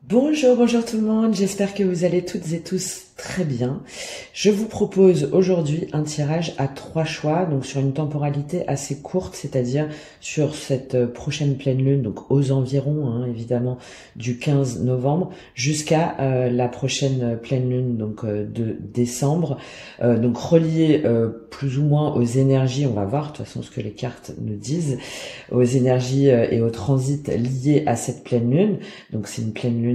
Bonjour, bonjour tout le monde, j'espère que vous allez toutes et tous très bien. Je vous propose aujourd'hui un tirage à 3 choix, donc sur une temporalité assez courte, c'est-à-dire sur cette prochaine pleine lune, donc aux environs évidemment du 15 novembre, jusqu'à la prochaine pleine lune donc de décembre, donc relié plus ou moins aux énergies, on va voir de toute façon ce que les cartes nous disent, aux énergies et aux transits liés à cette pleine lune. Donc c'est une pleine lune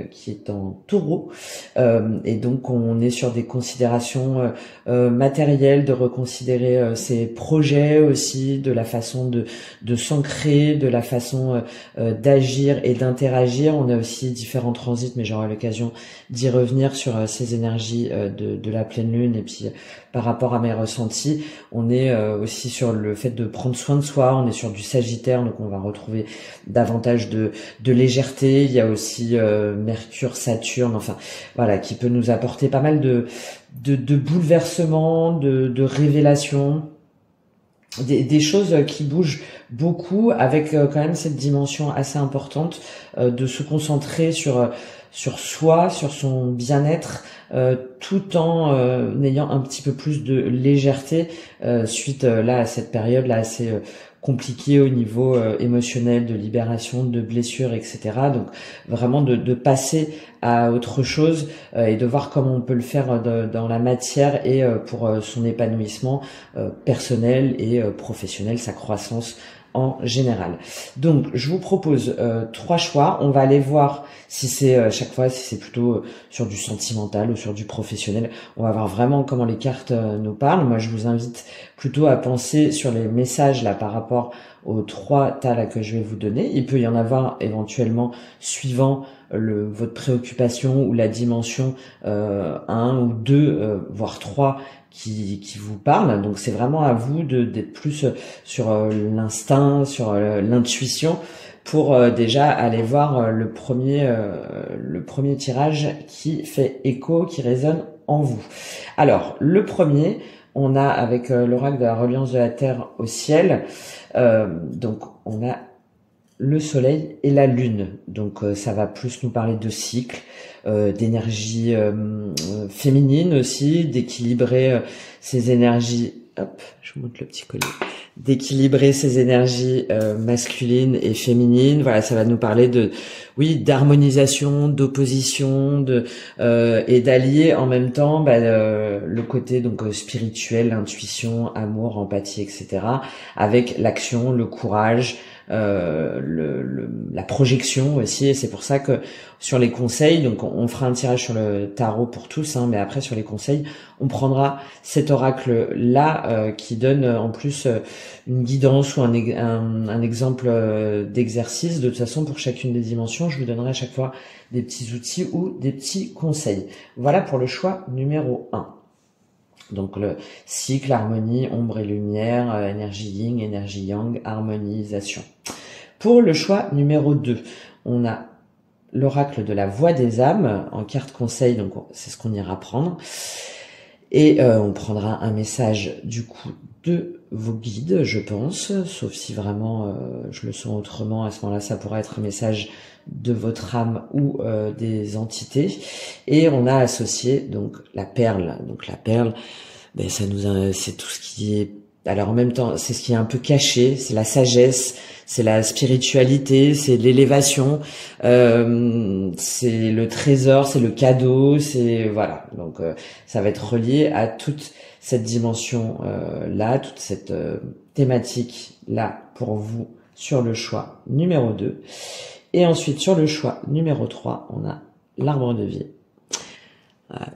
qui est en Taureau, et donc on est sur des considérations matérielles, de reconsidérer ses projets aussi, de la façon de s'ancrer, de la façon d'agir et d'interagir. On a aussi différents transits, mais j'aurai l'occasion d'y revenir sur ces énergies de la pleine lune. Et puis par rapport à mes ressentis, on est aussi sur le fait de prendre soin de soi. On est sur du Sagittaire, donc on va retrouver davantage de légèreté. Il y a aussi Mercure, Saturne, enfin voilà, qui peut nous apporter pas mal de bouleversements, de révélations, des choses qui bougent beaucoup, avec quand même cette dimension assez importante de se concentrer sur soi, sur son bien-être, tout en ayant un petit peu plus de légèreté suite là à cette période là assez compliquée au niveau émotionnel, de libération, de blessures, etc. Donc vraiment de passer à autre chose et de voir comment on peut le faire dans la matière et pour son épanouissement personnel et professionnel, sa croissance en général. Donc je vous propose 3 choix. On va aller voir si c'est chaque fois si c'est plutôt sur du sentimental ou sur du professionnel. On va voir vraiment comment les cartes nous parlent. Moi je vous invite plutôt à penser sur les messages là par rapport aux 3 tas là que je vais vous donner. Il peut y en avoir éventuellement suivant votre préoccupation ou la dimension 1 ou 2 voire 3 qui vous parle. Donc c'est vraiment à vous d'être plus sur l'instinct, sur l'intuition, pour déjà aller voir le premier tirage qui fait écho, qui résonne en vous. Alors le premier, on a avec l'oracle de la reliance de la Terre au ciel, donc on a le soleil et la lune. Donc ça va plus nous parler de cycle, d'énergie féminine aussi, d'équilibrer ces énergies. Hop, je vous montre le petit collier. D'équilibrer ces énergies masculines et féminines. Voilà, ça va nous parler d'harmonisation, d'opposition, et d'allier en même temps le côté donc spirituel, l'intuition, amour, empathie, etc. avec l'action, le courage, la projection aussi. Et c'est pour ça que sur les conseils, donc on fera un tirage sur le tarot pour tous, mais après sur les conseils, on prendra cet oracle là qui donne en plus une guidance ou un exemple d'exercice. De toute façon, pour chacune des dimensions, je vous donnerai à chaque fois des petits outils ou des petits conseils. Voilà pour le choix numéro 1. Donc le cycle, harmonie, ombre et lumière, énergie yin, énergie yang, harmonisation. Pour le choix numéro 2, on a l'oracle de la voix des âmes en carte conseil, donc c'est ce qu'on ira prendre. Et on prendra un message du coup de vos guides, je pense, sauf si vraiment je le sens autrement. À ce moment-là, ça pourrait être un message de votre âme ou des entités. Et on a associé donc la perle. Donc la perle, ça c'est tout ce qui est. Alors en même temps, c'est ce qui est un peu caché, c'est la sagesse, c'est la spiritualité, c'est l'élévation, c'est le trésor, c'est le cadeau, c'est voilà. Donc ça va être relié à toute cette dimension là, toute cette thématique là pour vous sur le choix numéro 2. Et ensuite sur le choix numéro 3, on a l'arbre de vie.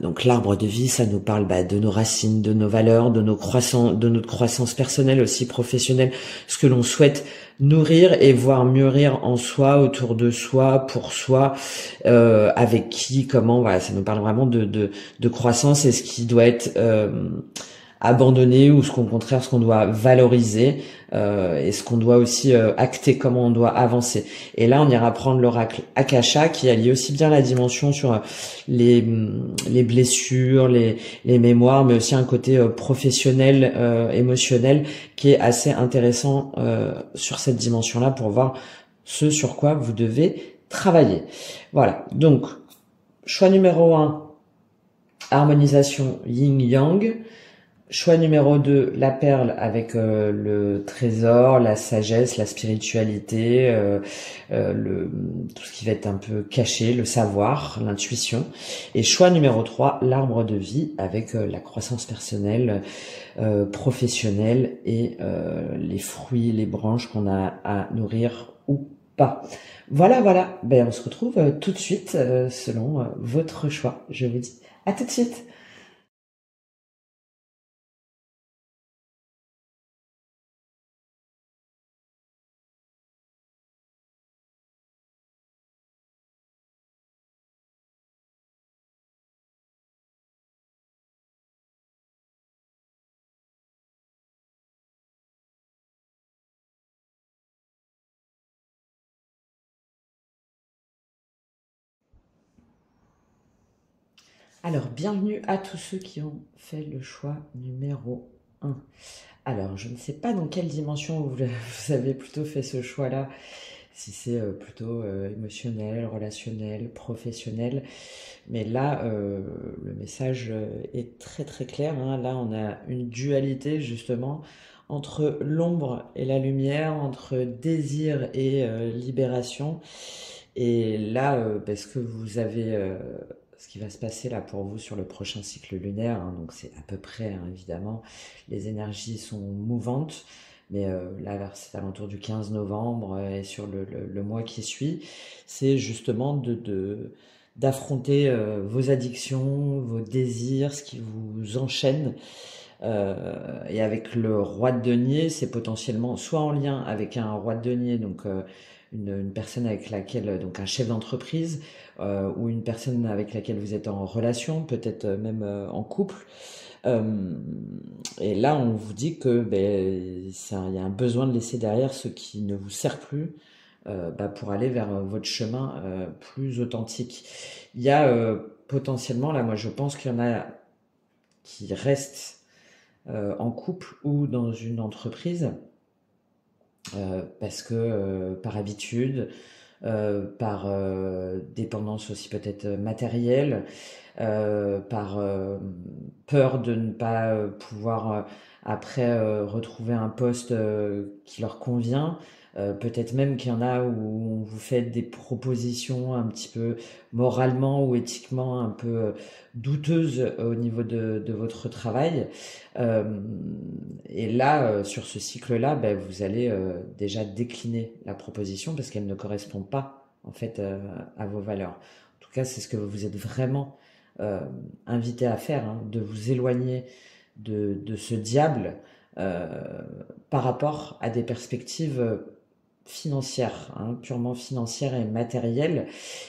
Donc l'arbre de vie, ça nous parle de nos racines, de nos valeurs, de notre croissance personnelle aussi, professionnelle, ce que l'on souhaite nourrir et voir mûrir en soi, autour de soi, pour soi, avec qui, comment, voilà, ça nous parle vraiment de croissance et ce qui doit être abandonner ou ce qu'on doit valoriser et ce qu'on doit aussi acter, comment on doit avancer. Et là on ira prendre l'oracle Akasha qui allie aussi bien la dimension sur les blessures, les mémoires, mais aussi un côté professionnel, émotionnel qui est assez intéressant sur cette dimension-là pour voir ce sur quoi vous devez travailler. Voilà, donc choix numéro 1, harmonisation yin-yang. Choix numéro 2, la perle avec le trésor, la sagesse, la spiritualité, tout ce qui va être un peu caché, le savoir, l'intuition. Et choix numéro 3, l'arbre de vie avec la croissance personnelle, professionnelle et les fruits, les branches qu'on a à nourrir ou pas. Voilà, voilà. Ben, on se retrouve tout de suite selon votre choix. Je vous dis à tout de suite. Alors, bienvenue à tous ceux qui ont fait le choix numéro 1. Alors, je ne sais pas dans quelle dimension vous avez plutôt fait ce choix-là, si c'est plutôt émotionnel, relationnel, professionnel. Mais là, le message est très très clair, hein. Là, on a une dualité justement entre l'ombre et la lumière, entre désir et libération. Et là, parce que vous avez ce qui va se passer là pour vous sur le prochain cycle lunaire, hein, donc c'est à peu près, hein, évidemment, les énergies sont mouvantes, mais là, c'est à l'entour du 15 novembre et sur le mois qui suit, c'est justement d'affronter vos addictions, vos désirs, ce qui vous enchaîne. Et avec le roi de denier, c'est potentiellement soit en lien avec un roi de denier, donc une personne avec laquelle, donc un chef d'entreprise, ou une personne avec laquelle vous êtes en relation, peut-être même en couple. Euh, et là, on vous dit que ben, il y a un besoin de laisser derrière ce qui ne vous sert plus, pour aller vers votre chemin plus authentique. Il y a potentiellement, là, moi je pense qu'il y en a qui restent en couple ou dans une entreprise parce que par habitude, par dépendance aussi peut-être matérielle, par peur de ne pas pouvoir après retrouver un poste qui leur convient. Peut-être même qu'il y en a où on vous fait des propositions un petit peu moralement ou éthiquement un peu douteuses au niveau de votre travail. Euh, et là, sur ce cycle-là, ben, vous allez déjà décliner la proposition parce qu'elle ne correspond pas en fait à vos valeurs. En tout cas, c'est ce que vous êtes vraiment euh, invité à faire, hein, de vous éloigner de ce diable euh, par rapport à des perspectives financières, hein, purement financières et matérielles.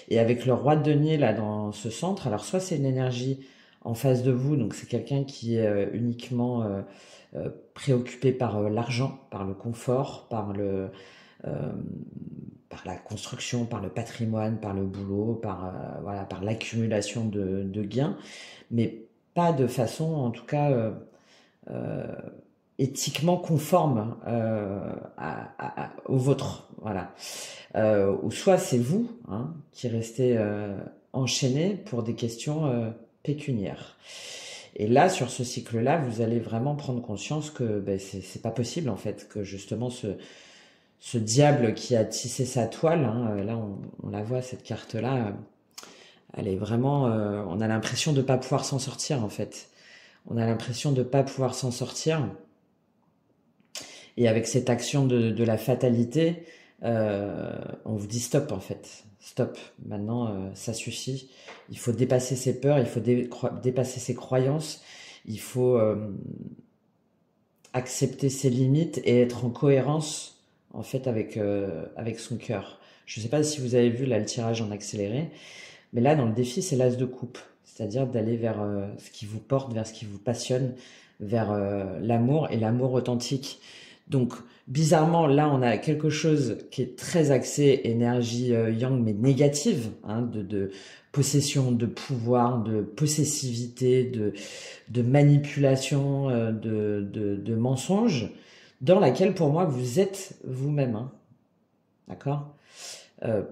Et avec le roi de denier là dans ce centre, alors soit c'est une énergie en face de vous, donc c'est quelqu'un qui est uniquement préoccupé par l'argent, par le confort, euh, par la construction, par le patrimoine, par le boulot, voilà, par l'accumulation de gains, mais pas de façon, en tout cas, euh, éthiquement conforme au vôtre. Voilà. Ou soit c'est vous, hein, qui restez enchaîné pour des questions pécuniaires. Et là, sur ce cycle-là, vous allez vraiment prendre conscience que ben, c'est pas possible en fait, que justement ce diable qui a tissé sa toile, hein, là on la voit cette carte-là, elle est vraiment, on a l'impression de pas pouvoir s'en sortir en fait. On a l'impression de pas pouvoir s'en sortir. Et avec cette action de la fatalité, on vous dit stop en fait. Stop. Maintenant, ça suffit. Il faut dépasser ses peurs, il faut dépasser ses croyances, il faut accepter ses limites et être en cohérence en fait avec son cœur. Je ne sais pas si vous avez vu là le tirage en accéléré, mais là dans le défi c'est l'as de coupe, c'est-à-dire d'aller vers ce qui vous porte, vers ce qui vous passionne, vers l'amour et l'amour authentique. Donc bizarrement là on a quelque chose qui est très axé énergie yang mais négative, hein, de possession, de pouvoir, de possessivité, de manipulation, de mensonges, dans laquelle pour moi vous êtes vous-même, hein, d'accord. Euh,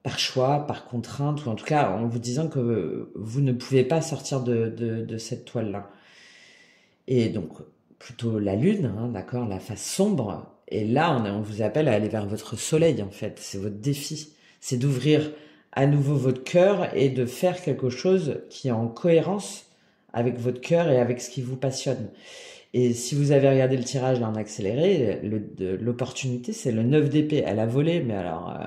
par choix, par contrainte, ou en tout cas en vous disant que vous ne pouvez pas sortir de cette toile-là. Et donc, plutôt la lune, hein, d'accord, la face sombre. Et là, on vous appelle à aller vers votre soleil, en fait. C'est votre défi. C'est d'ouvrir à nouveau votre cœur et de faire quelque chose qui est en cohérence avec votre cœur et avec ce qui vous passionne. Et si vous avez regardé le tirage là en accéléré, l'opportunité, c'est le 9 d'épée. Elle a volé, mais alors,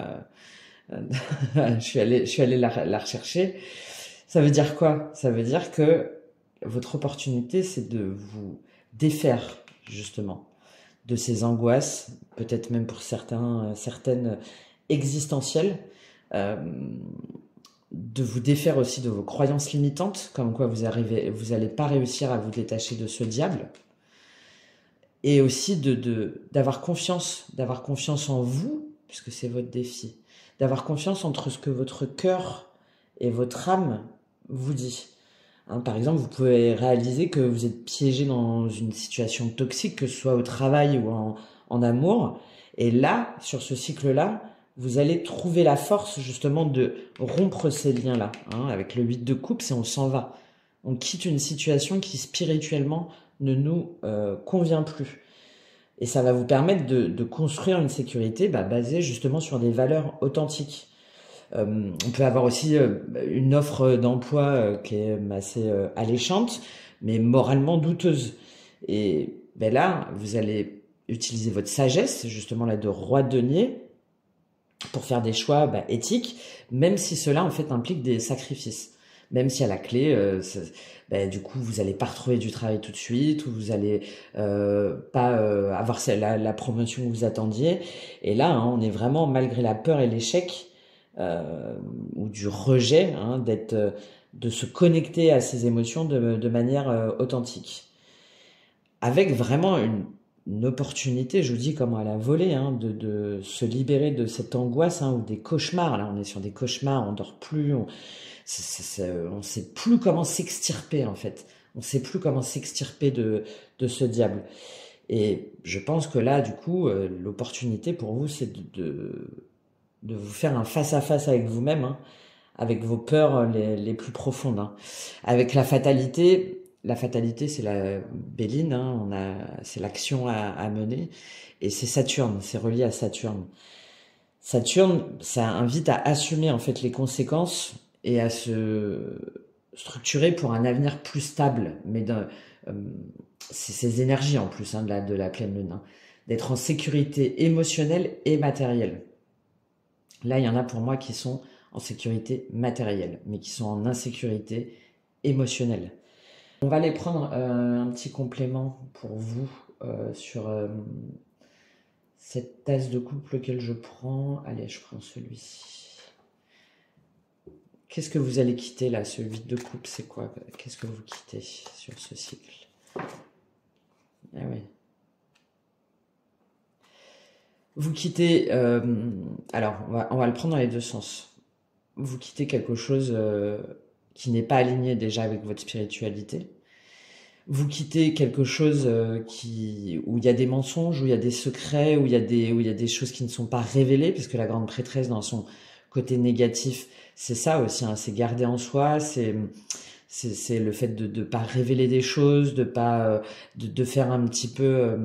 je suis allé la rechercher. Ça veut dire quoi? Ça veut dire que votre opportunité, c'est de vous défaire, justement, de ces angoisses, peut-être même pour certaines existentielles, euh, de vous défaire aussi de vos croyances limitantes, comme quoi vous allez pas réussir à vous détacher de ce diable, et aussi d'avoir confiance en vous, puisque c'est votre défi, d'avoir confiance entre ce que votre cœur et votre âme vous dit. Hein, par exemple, vous pouvez réaliser que vous êtes piégé dans une situation toxique, que ce soit au travail ou en amour. Et là, sur ce cycle-là, vous allez trouver la force justement de rompre ces liens-là. Hein, avec le 8 de coupe, c'est on s'en va. On quitte une situation qui spirituellement ne nous convient plus. Et ça va vous permettre de construire une sécurité basée justement sur des valeurs authentiques. On peut avoir aussi une offre d'emploi qui est assez alléchante, mais moralement douteuse. Et là, vous allez utiliser votre sagesse, justement là de roi de denier, pour faire des choix éthiques, même si cela en fait implique des sacrifices. Même si à la clé, du coup, vous allez pas retrouver du travail tout de suite, ou vous allez pas avoir la promotion que vous attendiez. Et là, hein, on est vraiment, malgré la peur et l'échec, ou du rejet, hein, de se connecter à ces émotions de manière authentique. Avec vraiment une opportunité, je vous dis comment elle a volé, hein, de se libérer de cette angoisse, hein, ou des cauchemars. Là, on est sur des cauchemars, on dort plus, on sait plus comment s'extirper en fait. On sait plus comment s'extirper de ce diable. Et je pense que là, du coup, l'opportunité pour vous, c'est de vous faire un face-à-face avec vous-même, hein, avec vos peurs les plus profondes. Hein. Avec la fatalité, c'est la Béline, hein, c'est l'action à mener, et c'est Saturne, c'est relié à Saturne. Saturne, ça invite à assumer en fait les conséquences et à se structurer pour un avenir plus stable, mais c'est ces énergies en plus, hein, de la pleine lune, hein, d'être en sécurité émotionnelle et matérielle. Là, il y en a pour moi qui sont en sécurité matérielle, mais qui sont en insécurité émotionnelle. On va aller prendre un petit complément pour vous sur cette tasse de coupe, lequel je prends. Allez, je prends celui-ci. Qu'est-ce que vous allez quitter là, ce 8 de coupe, c'est quoi? Qu'est-ce que vous quittez sur ce cycle? Ah oui. Vous quittez, alors on va le prendre dans les deux sens. Vous quittez quelque chose qui n'est pas aligné déjà avec votre spiritualité. Vous quittez quelque chose où il y a des mensonges, où il y a des secrets, où il y a des choses qui ne sont pas révélées, parce que la grande prêtresse, dans son côté négatif, c'est ça aussi, hein, c'est garder en soi, c'est le fait de pas révéler des choses, de faire un petit peu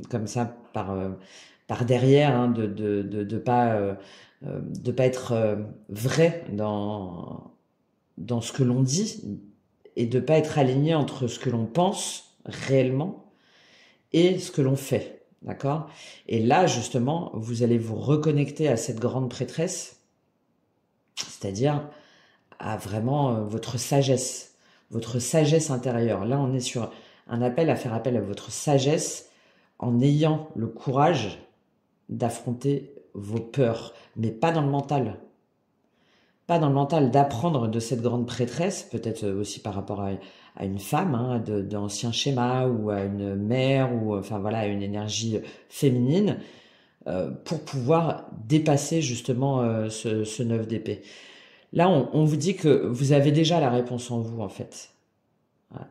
comme ça par derrière, hein, de pas être vrai dans ce que l'on dit, et de pas être aligné entre ce que l'on pense réellement et ce que l'on fait, d'accord? Et là, justement, vous allez vous reconnecter à cette grande prêtresse, c'est-à-dire à vraiment votre sagesse intérieure. Là, on est sur un appel à faire appel à votre sagesse en ayant le courage d'affronter vos peurs, mais pas dans le mental. Pas dans le mental, d'apprendre de cette grande prêtresse, peut-être aussi par rapport à une femme, hein, d'anciens schémas, ou à une mère, ou enfin voilà, à une énergie féminine, pour pouvoir dépasser justement ce 9 d'épée. Là, on vous dit que vous avez déjà la réponse en vous, en fait.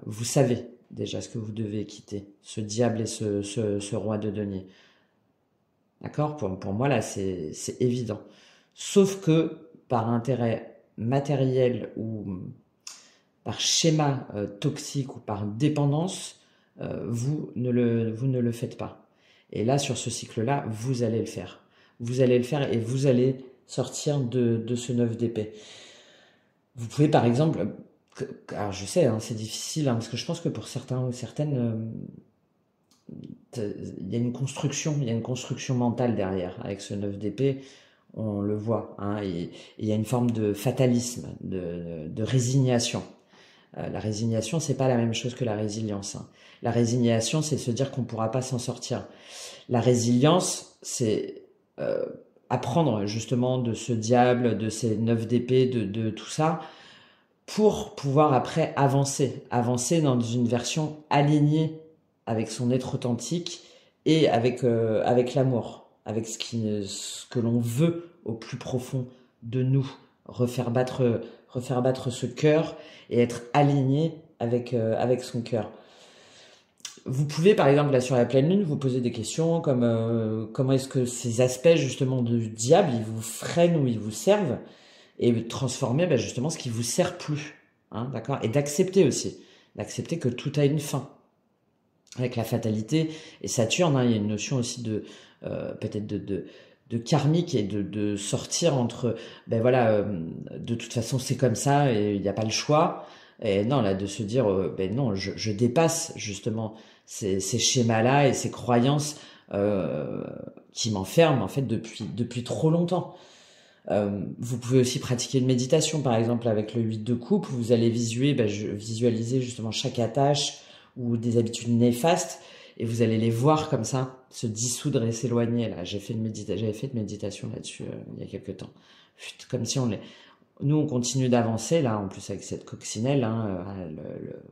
Vous savez déjà ce que vous devez quitter, ce diable et ce roi de denier. D'accord? Pour moi, là, c'est évident. Sauf que par intérêt matériel ou par schéma toxique ou par dépendance, vous ne le faites pas. Et là, sur ce cycle-là, vous allez le faire. Vous allez le faire et vous allez sortir de ce 9 d'épée. Vous pouvez par exemple, alors je sais, hein, c'est difficile, hein, parce que je pense que pour certains ou certaines, il y a une construction mentale derrière. Avec ce 9 d'épée, on le voit, hein, et il y a une forme de fatalisme, de résignation. La résignation, c'est pas la même chose que la résilience, hein. La résignation, c'est se dire qu'on pourra pas s'en sortir. La résilience, c'est apprendre justement de ce diable, de ces 9 d'épée, de tout ça, pour pouvoir après avancer dans une version alignée avec son être authentique et avec l'amour, avec ce que l'on veut au plus profond de nous, refaire battre ce cœur et être aligné avec son cœur. Vous pouvez, par exemple, là sur la pleine lune, vous poser des questions comme comment est-ce que ces aspects justement du diable, ils vous freinent ou ils vous servent, et transformer justement ce qui vous sert plus, hein, d'accord, et d'accepter aussi, d'accepter que tout a une fin. Avec la fatalité et Saturne, hein, il y a une notion aussi de peut-être de karmique et de sortir entre, voilà, de toute façon c'est comme ça et il n'y a pas le choix. Et non, là, de se dire, non, je dépasse justement ces schémas-là et ces croyances qui m'enferment en fait depuis trop longtemps. Vous pouvez aussi pratiquer une méditation, par exemple avec le 8 de coupe, vous allez visualiser justement chaque attache ou des habitudes néfastes et vous allez les voir comme ça se dissoudre et s'éloigner. Là, j'avais fait une méditation là-dessus il y a quelques temps. Comme si nous on continue d'avancer là, en plus avec cette coccinelle, hein,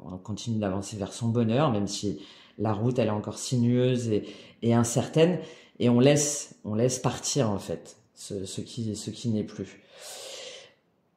on continue d'avancer vers son bonheur, même si la route elle est encore sinueuse et incertaine, et on laisse partir en fait ce qui n'est plus.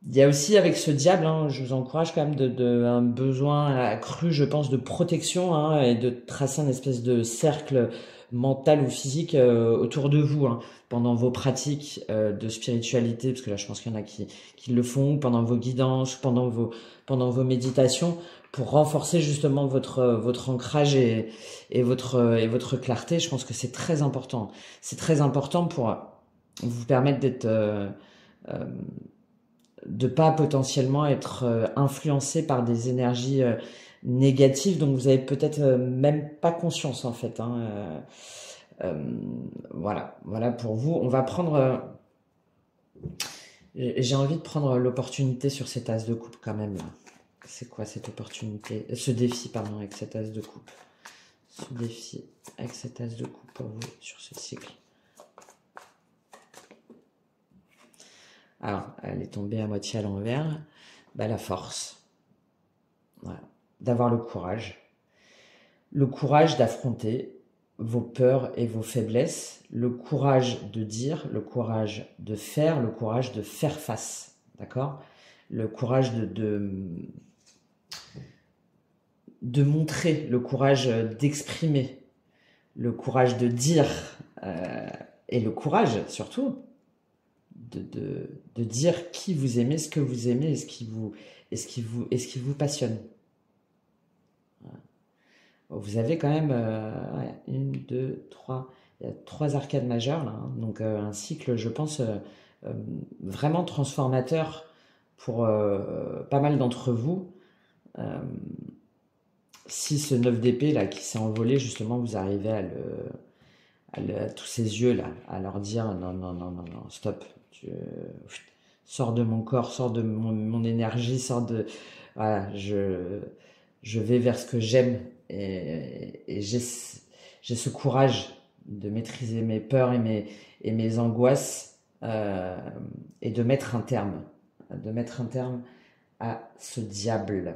Il y a aussi avec ce diable, hein, je vous encourage quand même un besoin accru, je pense, de protection, hein, et de tracer une espèce de cercle mental ou physique autour de vous, hein, pendant vos pratiques de spiritualité, parce que là je pense qu'il y en a qui le font, pendant vos guidances, pendant vos méditations, pour renforcer justement votre ancrage et votre clarté. Je pense que c'est très important. C'est très important pour vous permettre d'être de pas potentiellement être influencé par des énergies négatives dont vous avez peut-être même pas conscience en fait, hein. Voilà pour vous. On va prendre j'ai envie de prendre l'opportunité sur cet as de coupe quand même là. C'est quoi cette opportunité, ce défi pardon, avec cet as de coupe, ce défi avec cet as de coupe pour vous sur ce cycle. Alors, elle est tombée à moitié à l'envers. La force. Voilà. D'avoir le courage. Le courage d'affronter vos peurs et vos faiblesses. Le courage de dire, le courage de faire, le courage de faire face. D'accord ? Le courage de montrer, le courage d'exprimer, le courage de dire, et le courage surtout de dire qui vous aimez, ce que vous aimez et ce qui vous passionne. Voilà. Vous avez quand même 1, 2, 3, il y a 3 arcades majeures là, hein, donc un cycle, je pense, vraiment transformateur pour pas mal d'entre vous. Si ce 9 d'épée là qui s'est envolé, justement, vous arrivez à tous ces yeux là, à leur dire non, stop, sors de mon corps, sors de mon énergie, sors de, voilà, je vais vers ce que j'aime et j'ai ce courage de maîtriser mes peurs et mes angoisses et de mettre un terme à ce diable.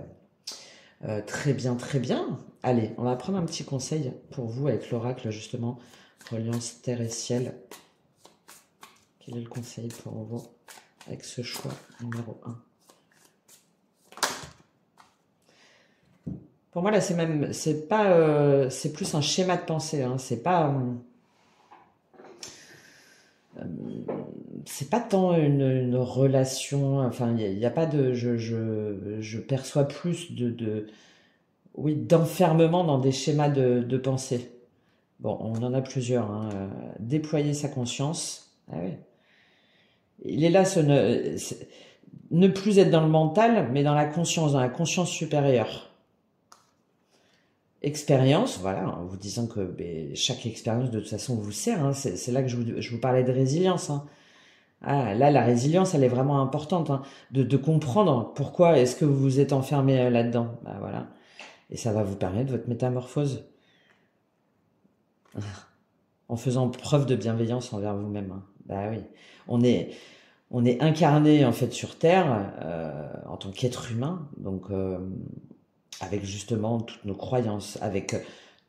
Très bien, très bien. Allez, on va prendre un petit conseil pour vous avec l'oracle justement, reliance terre et ciel. Quel est le conseil pour vous avec ce choix numéro 1? Pour moi là, c'est pas, c'est plus un schéma de pensée, hein. C'est pas, c'est pas tant une relation, enfin, il y a pas de, je perçois plus oui, d'enfermement dans des schémas de pensée. Bon, on en a plusieurs, hein. Déployer sa conscience. Ah oui. Il est là, ne plus être dans le mental, mais dans la conscience supérieure. Expérience, voilà, en vous disant que chaque expérience de toute façon vous sert, hein. C'est là que je vous parlais de résilience, hein. Ah, là, la résilience, elle est vraiment importante, hein, de comprendre pourquoi est-ce que vous vous êtes enfermé là-dedans. Bah, voilà. Et ça va vous permettre votre métamorphose en faisant preuve de bienveillance envers vous-même, hein. Bah oui, on est, on est incarné en fait sur Terre en tant qu'être humain, donc avec justement toutes nos croyances, avec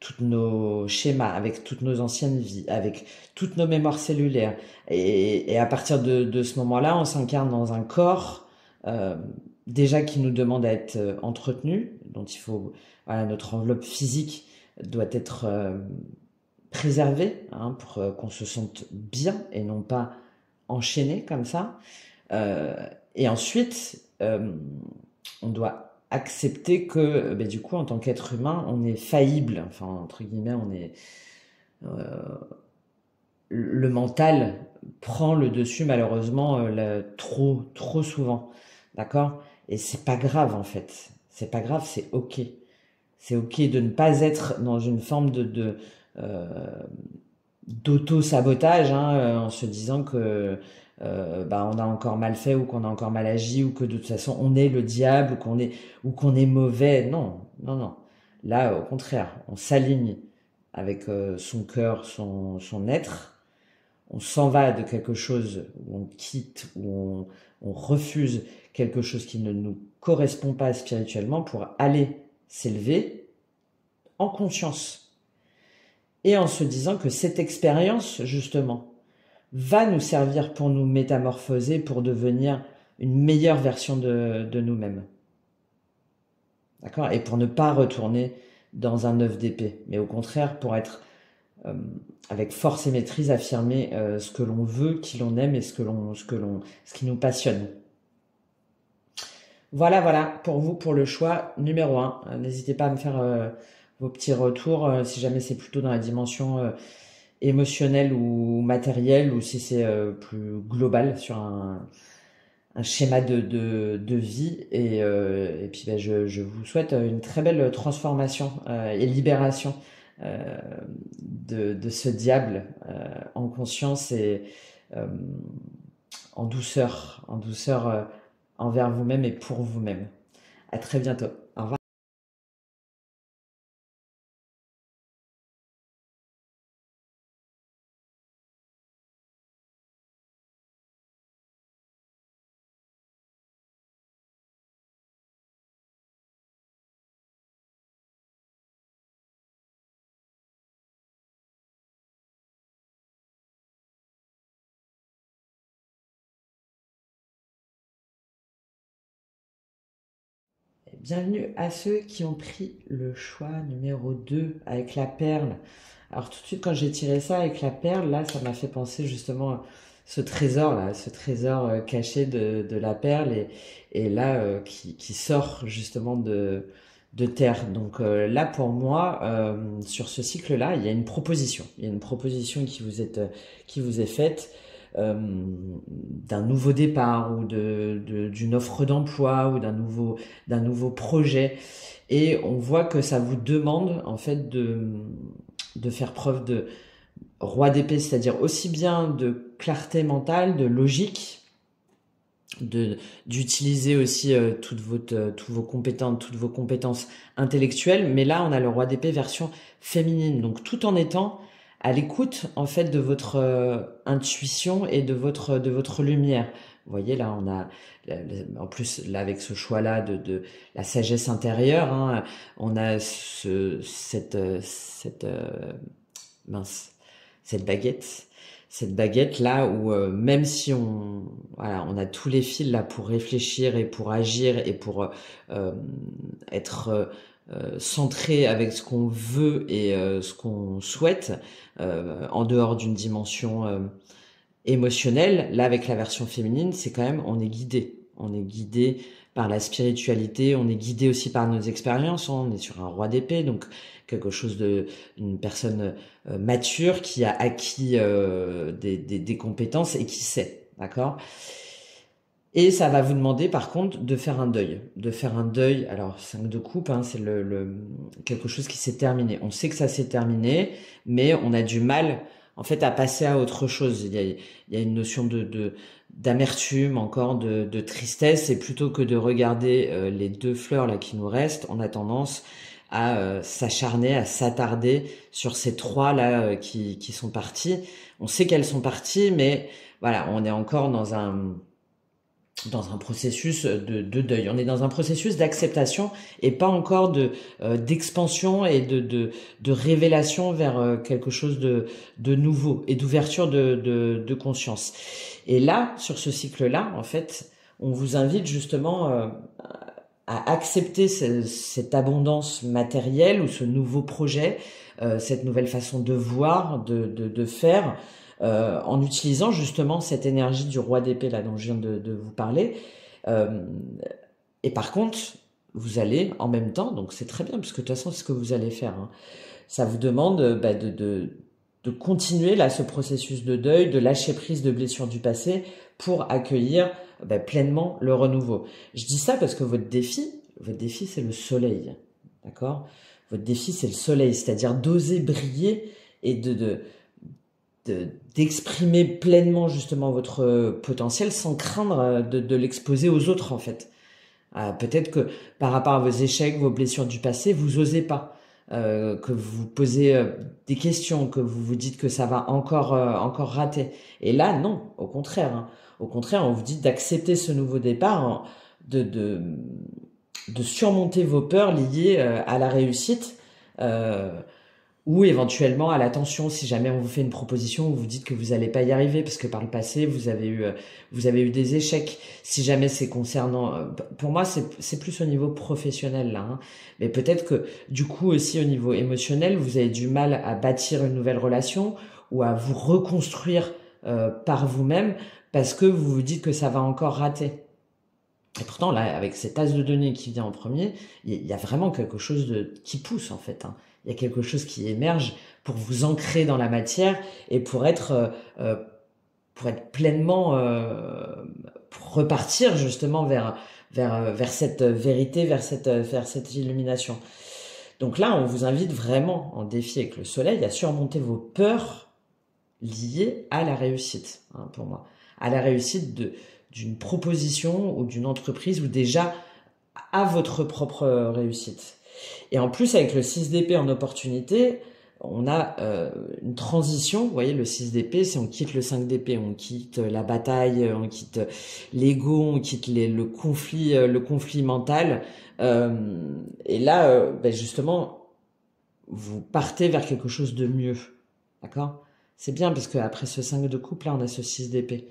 tous nos schémas, avec toutes nos anciennes vies, avec toutes nos mémoires cellulaires. Et à partir de ce moment-là, on s'incarne dans un corps euh, déjà qui nous demande à être entretenu, dont il faut, voilà, notre enveloppe physique doit être préservée, hein, pour qu'on se sente bien et non pas enchaîné comme ça. Euh, et ensuite, on doit accepter que, du coup, en tant qu'être humain, on est faillible. Enfin, entre guillemets, on est le mental prend le dessus malheureusement trop souvent, d'accord. Et c'est pas grave en fait. C'est pas grave, c'est ok. C'est ok de ne pas être dans une forme euh, d'auto-sabotage, hein, en se disant que on a encore mal fait ou qu'on a encore mal agi ou que de toute façon on est le diable ou qu'on est mauvais. Non, non, non. Là, au contraire, on s'aligne avec son cœur, son être. On s'en va de quelque chose où on quitte, où on refuse quelque chose qui ne nous correspond pas spirituellement pour aller s'élever en conscience et en se disant que cette expérience, justement, va nous servir pour nous métamorphoser, pour devenir une meilleure version de nous-mêmes. D'accord. Et pour ne pas retourner dans un œuf d'épée, mais au contraire pour être euh, avec force et maîtrise affirmer ce que l'on veut, qui l'on aime et ce qui nous passionne. Voilà, voilà, pour vous, pour le choix numéro un. N'hésitez pas à me faire vos petits retours si jamais c'est plutôt dans la dimension émotionnelle ou matérielle ou si c'est plus global sur un schéma de vie. Et puis je vous souhaite une très belle transformation et libération de ce diable en conscience et euh, en douceur envers vous-même et pour vous-même. À très bientôt. Au revoir. Bienvenue à ceux qui ont pris le choix numéro 2 avec la perle. Alors tout de suite quand j'ai tiré ça avec la perle, là ça m'a fait penser justement à ce trésor caché de la perle et là qui sort justement de terre. Donc là pour moi, sur ce cycle-là, il y a une proposition. Il y a une proposition qui vous est faite d'un nouveau départ ou d'une offre d'emploi ou d'un nouveau projet. Et on voit que ça vous demande en fait de faire preuve de roi d'épée, c'est-à-dire aussi bien de clarté mentale, de logique, d'utiliser aussi toutes vos compétences intellectuelles, mais là on a le roi d'épée version féminine, donc tout en étant à l'écoute en fait de votre intuition et de votre lumière. Vous voyez là on a en plus là avec ce choix là de la sagesse intérieure, hein, on a mince, cette baguette là où même si on a tous les fils là pour réfléchir et pour agir et pour être centré avec ce qu'on veut et ce qu'on souhaite en dehors d'une dimension émotionnel, là avec la version féminine, c'est quand même, on est guidé. On est guidé par la spiritualité, on est guidé aussi par nos expériences, on est sur un roi d'épée, donc quelque chose une personne mature qui a acquis des compétences et qui sait, d'accord? Et ça va vous demander par contre de faire un deuil. De faire un deuil, alors 5 de coupe, hein, c'est quelque chose qui s'est terminé. On sait que ça s'est terminé, mais on a du mal en fait à passer à autre chose. Il y a une notion d'amertume, encore de tristesse, et plutôt que de regarder les deux fleurs là qui nous restent, on a tendance à s'acharner, à s'attarder sur ces trois là qui sont partis. On sait qu'elles sont parties, mais voilà, on est encore dans un processus de deuil. On est dans un processus d'acceptation et pas encore d'expansion et de révélation vers quelque chose de nouveau et d'ouverture de conscience. Et là, sur ce cycle-là, en fait, on vous invite justement à accepter cette abondance matérielle ou ce nouveau projet, cette nouvelle façon de voir, de faire, en utilisant justement cette énergie du roi d'épée là dont je viens de vous parler. Euh, et par contre, vous allez en même temps, donc c'est très bien, parce que de toute façon c'est ce que vous allez faire, hein. Ça vous demande de continuer là ce processus de deuil, de lâcher prise de blessures du passé pour accueillir pleinement le renouveau. Je dis ça parce que votre défi c'est le soleil, d'accord? Votre défi c'est le soleil, c'est-à-dire d'oser briller et d'exprimer pleinement justement votre potentiel sans craindre de l'exposer aux autres en fait. Peut-être que par rapport à vos échecs, vos blessures du passé, vous osez pas, que vous posez des questions, que vous vous dites que ça va encore rater. Et là, non, au contraire, hein. Au contraire, on vous dit d'accepter ce nouveau départ, hein, de surmonter vos peurs liées à la réussite. Ou éventuellement à l'attention si jamais on vous fait une proposition où vous dites que vous n'allez pas y arriver parce que par le passé vous avez eu des échecs. Si jamais c'est concernant, pour moi c'est plus au niveau professionnel là, hein. Mais peut-être que du coup aussi au niveau émotionnel vous avez du mal à bâtir une nouvelle relation ou à vous reconstruire par vous-même parce que vous vous dites que ça va encore rater. Et pourtant, là, avec cet as de denier qui vient en premier, il y a vraiment quelque chose qui pousse, en fait, hein. Il y a quelque chose qui émerge pour vous ancrer dans la matière et pour être pleinement, pour repartir justement vers cette vérité, vers cette illumination. Donc là, on vous invite vraiment en défi avec le soleil à surmonter vos peurs liées à la réussite, hein, pour moi. À la réussite d'une proposition ou d'une entreprise ou déjà à votre propre réussite. Et en plus, avec le 6 d'épée en opportunité, on a une transition. Vous voyez, le 6 d'épée, c'est on quitte le 5 d'épée, on quitte la bataille, on quitte l'ego, on quitte le conflit mental. Et là, justement, vous partez vers quelque chose de mieux. D'accord? C'est bien parce qu'après ce 5 de coupe, là, on a ce 6 d'épée.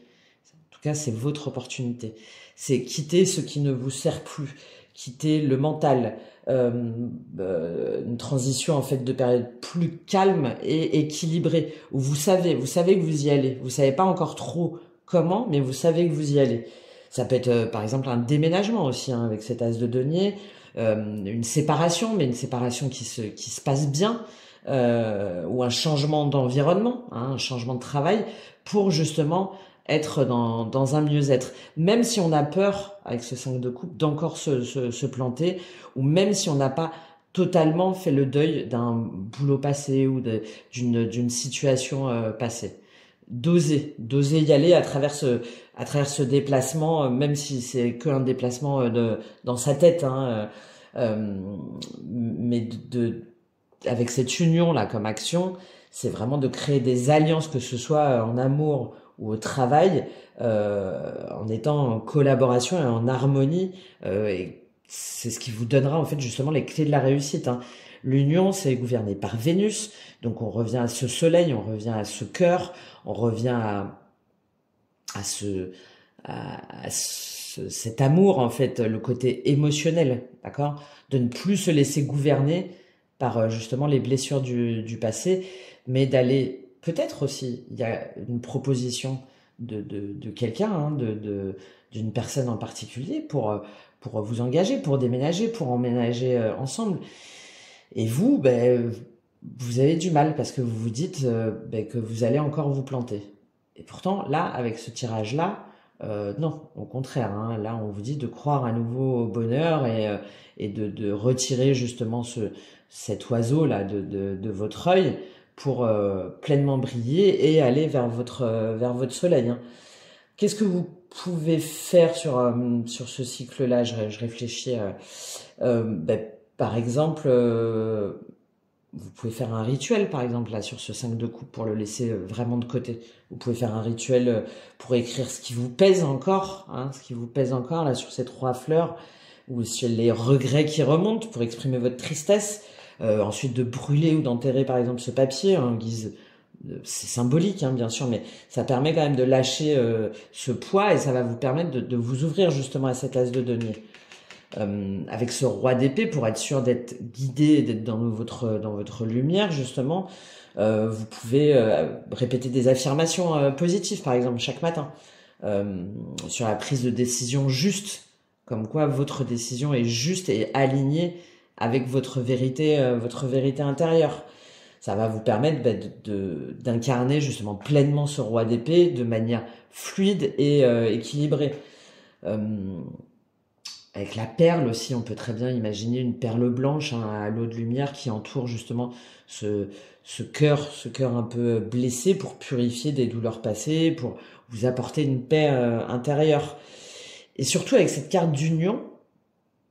En tout cas, c'est votre opportunité. C'est quitter ce qui ne vous sert plus, quitter le mental, une transition en fait de période plus calme et équilibrée où vous savez que vous y allez. Vous savez pas encore trop comment, mais vous savez que vous y allez. Ça peut être par exemple un déménagement aussi, hein, avec cet as de denier, une séparation, mais une séparation qui se passe bien. Ou un changement d'environnement, hein, un changement de travail pour justement être dans un mieux-être. Même si on a peur, avec ce 5 de coupe, d'encore se planter, ou même si on n'a pas totalement fait le deuil d'un boulot passé ou d'une situation passée. D'oser y aller à travers ce déplacement, même si c'est qu'un déplacement dans sa tête, hein, mais avec cette union là comme action, c'est vraiment de créer des alliances, que ce soit en amour ou au travail, en étant en collaboration et en harmonie, et c'est ce qui vous donnera en fait justement les clés de la réussite, hein. L'union, c'est gouverné par Vénus, donc on revient à ce soleil, on revient à ce cœur, on revient à cet amour en fait, le côté émotionnel, d'accord, de ne plus se laisser gouverner par justement les blessures du passé, mais d'aller peut-être aussi, il y a une proposition de quelqu'un, hein, d'une personne en particulier pour vous engager, pour déménager, pour emménager ensemble. Et vous, ben, vous avez du mal parce que vous vous dites ben, que vous allez encore vous planter. Et pourtant, là, avec ce tirage-là, non, au contraire, hein, là, on vous dit de croire à nouveau au bonheur et de retirer justement cet oiseau-là de votre œil pour pleinement briller et aller vers votre soleil. Hein. Qu'est-ce que vous pouvez faire sur ce cycle-là? Je réfléchis. Ben, par exemple, vous pouvez faire un rituel, par exemple, là, sur ce 5 de coupe, pour le laisser vraiment de côté. Vous pouvez faire un rituel pour écrire ce qui vous pèse encore, hein, ce qui vous pèse encore, là, sur ces 3 fleurs, ou sur les regrets qui remontent, pour exprimer votre tristesse. Ensuite, de brûler ou d'enterrer, par exemple, ce papier, en guise... C'est symbolique, hein, bien sûr, mais ça permet quand même de lâcher ce poids, et ça va vous permettre de vous ouvrir, justement, à cet as de denier. Avec ce roi d'épée, pour être sûr d'être guidé, d'être dans votre lumière, justement, vous pouvez répéter des affirmations positives, par exemple, chaque matin, sur la prise de décision juste, comme quoi votre décision est juste et alignée avec votre vérité intérieure. Ça va vous permettre d'incarner justement pleinement ce roi d'épée de manière fluide et équilibrée. Avec la perle aussi, on peut très bien imaginer une perle blanche, hein, à l'eau de lumière qui entoure justement ce cœur un peu blessé, pour purifier des douleurs passées, pour vous apporter une paix intérieure. Et surtout avec cette carte d'union,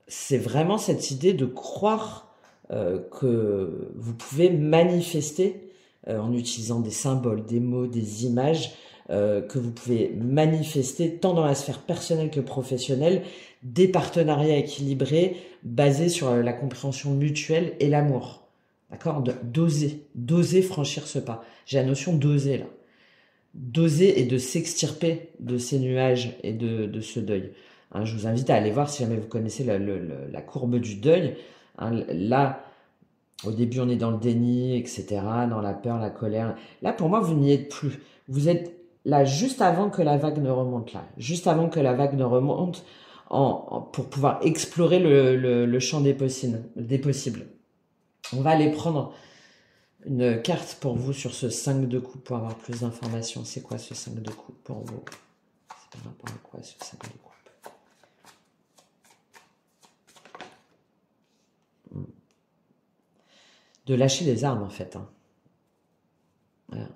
c'est vraiment cette idée de croire que vous pouvez manifester en utilisant des symboles, des mots, des images, que vous pouvez manifester tant dans la sphère personnelle que professionnelle, des partenariats équilibrés basés sur la compréhension mutuelle et l'amour. D'accord? D'oser franchir ce pas. J'ai la notion d'oser là. D'oser et de s'extirper de ces nuages et de ce deuil. Hein, je vous invite à aller voir si jamais vous connaissez la courbe du deuil. Hein, là, au début, on est dans le déni, etc., dans la peur, la colère. Là, pour moi, vous n'y êtes plus. Vous êtes là juste avant que la vague ne remonte, là. Juste avant que la vague ne remonte, pour pouvoir explorer le champ des possibles. On va aller prendre une carte pour vous sur ce 5 de coupe pour avoir plus d'informations. C'est quoi ce 5 de coupe pour vous? C'est par rapport à quoi ce 5 de coupe? De lâcher les armes, en fait. Hein. Voilà.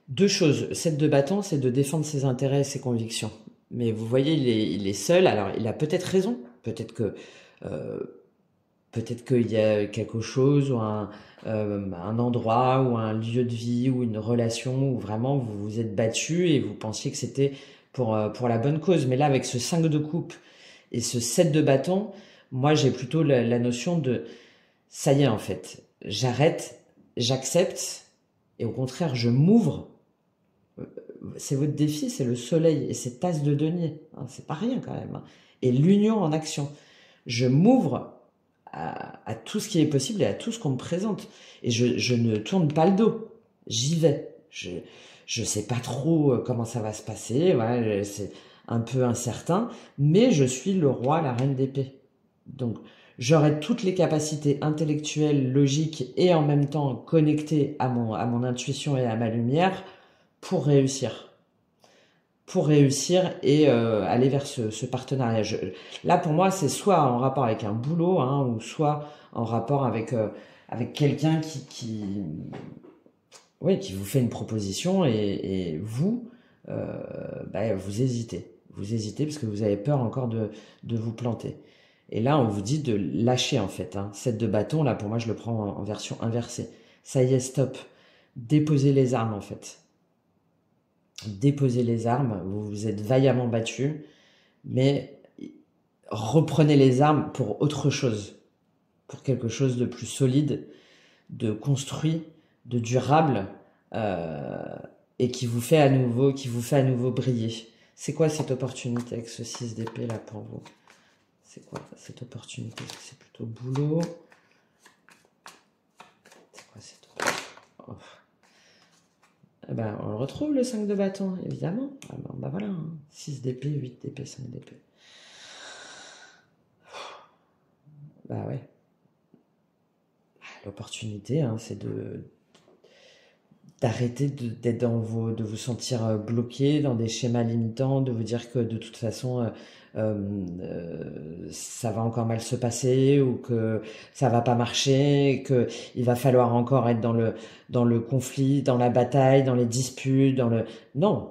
2 choses. 7 de bâton, c'est de défendre ses intérêts et ses convictions. Mais vous voyez, il est seul. Alors, il a peut-être raison. Peut-être qu'il y a quelque chose, ou un endroit, ou un lieu de vie, ou une relation où vraiment vous vous êtes battu et vous pensiez que c'était pour la bonne cause. Mais là, avec ce 5 de coupe et ce 7 de bâton, moi, j'ai plutôt la notion de ça y est, en fait. J'arrête, j'accepte, et au contraire, je m'ouvre. C'est votre défi, c'est le soleil et cette tasse de denier. Hein, c'est pas rien quand même. Hein. Et l'union en action. Je m'ouvre à tout ce qui est possible et à tout ce qu'on me présente. Et je ne tourne pas le dos. J'y vais. Je sais pas trop comment ça va se passer. Voilà, c'est un peu incertain. Mais je suis le roi, la reine d'épée. Donc, j'aurai toutes les capacités intellectuelles, logiques et en même temps connectées à mon intuition et à ma lumière pour réussir. Pour réussir et aller vers ce partenariat. Là, pour moi, c'est soit en rapport avec un boulot, hein, ou soit en rapport avec quelqu'un qui vous fait une proposition et vous, vous hésitez. Vous hésitez parce que vous avez peur encore de vous planter. Et là, on vous dit de lâcher, en fait. Hein. 7 de bâton, là, pour moi, je le prends en version inversée. Ça y est, stop. Déposez les armes, en fait. Déposez les armes. Vous vous êtes vaillamment battu. Mais reprenez les armes pour autre chose. Pour quelque chose de plus solide, de construit, de durable, et qui vous fait à nouveau briller. C'est quoi cette opportunité avec ce 6 d'épée, là, pour vous? C'est quoi cette opportunité? Est-ce que c'est plutôt boulot? C'est quoi cette opportunité? ben, on le retrouve le 5 de bâton, évidemment. Ah ben, bah voilà, hein. 6 d'épée, 8 d'épée, 5 d'épée. Bah ouais. L'opportunité, hein, c'est d'arrêter d'être de vous sentir bloqué dans des schémas limitants, de vous dire que de toute façon ça va encore mal se passer ou que ça va pas marcher, que il va falloir encore être dans le conflit, dans la bataille, dans les disputes, non.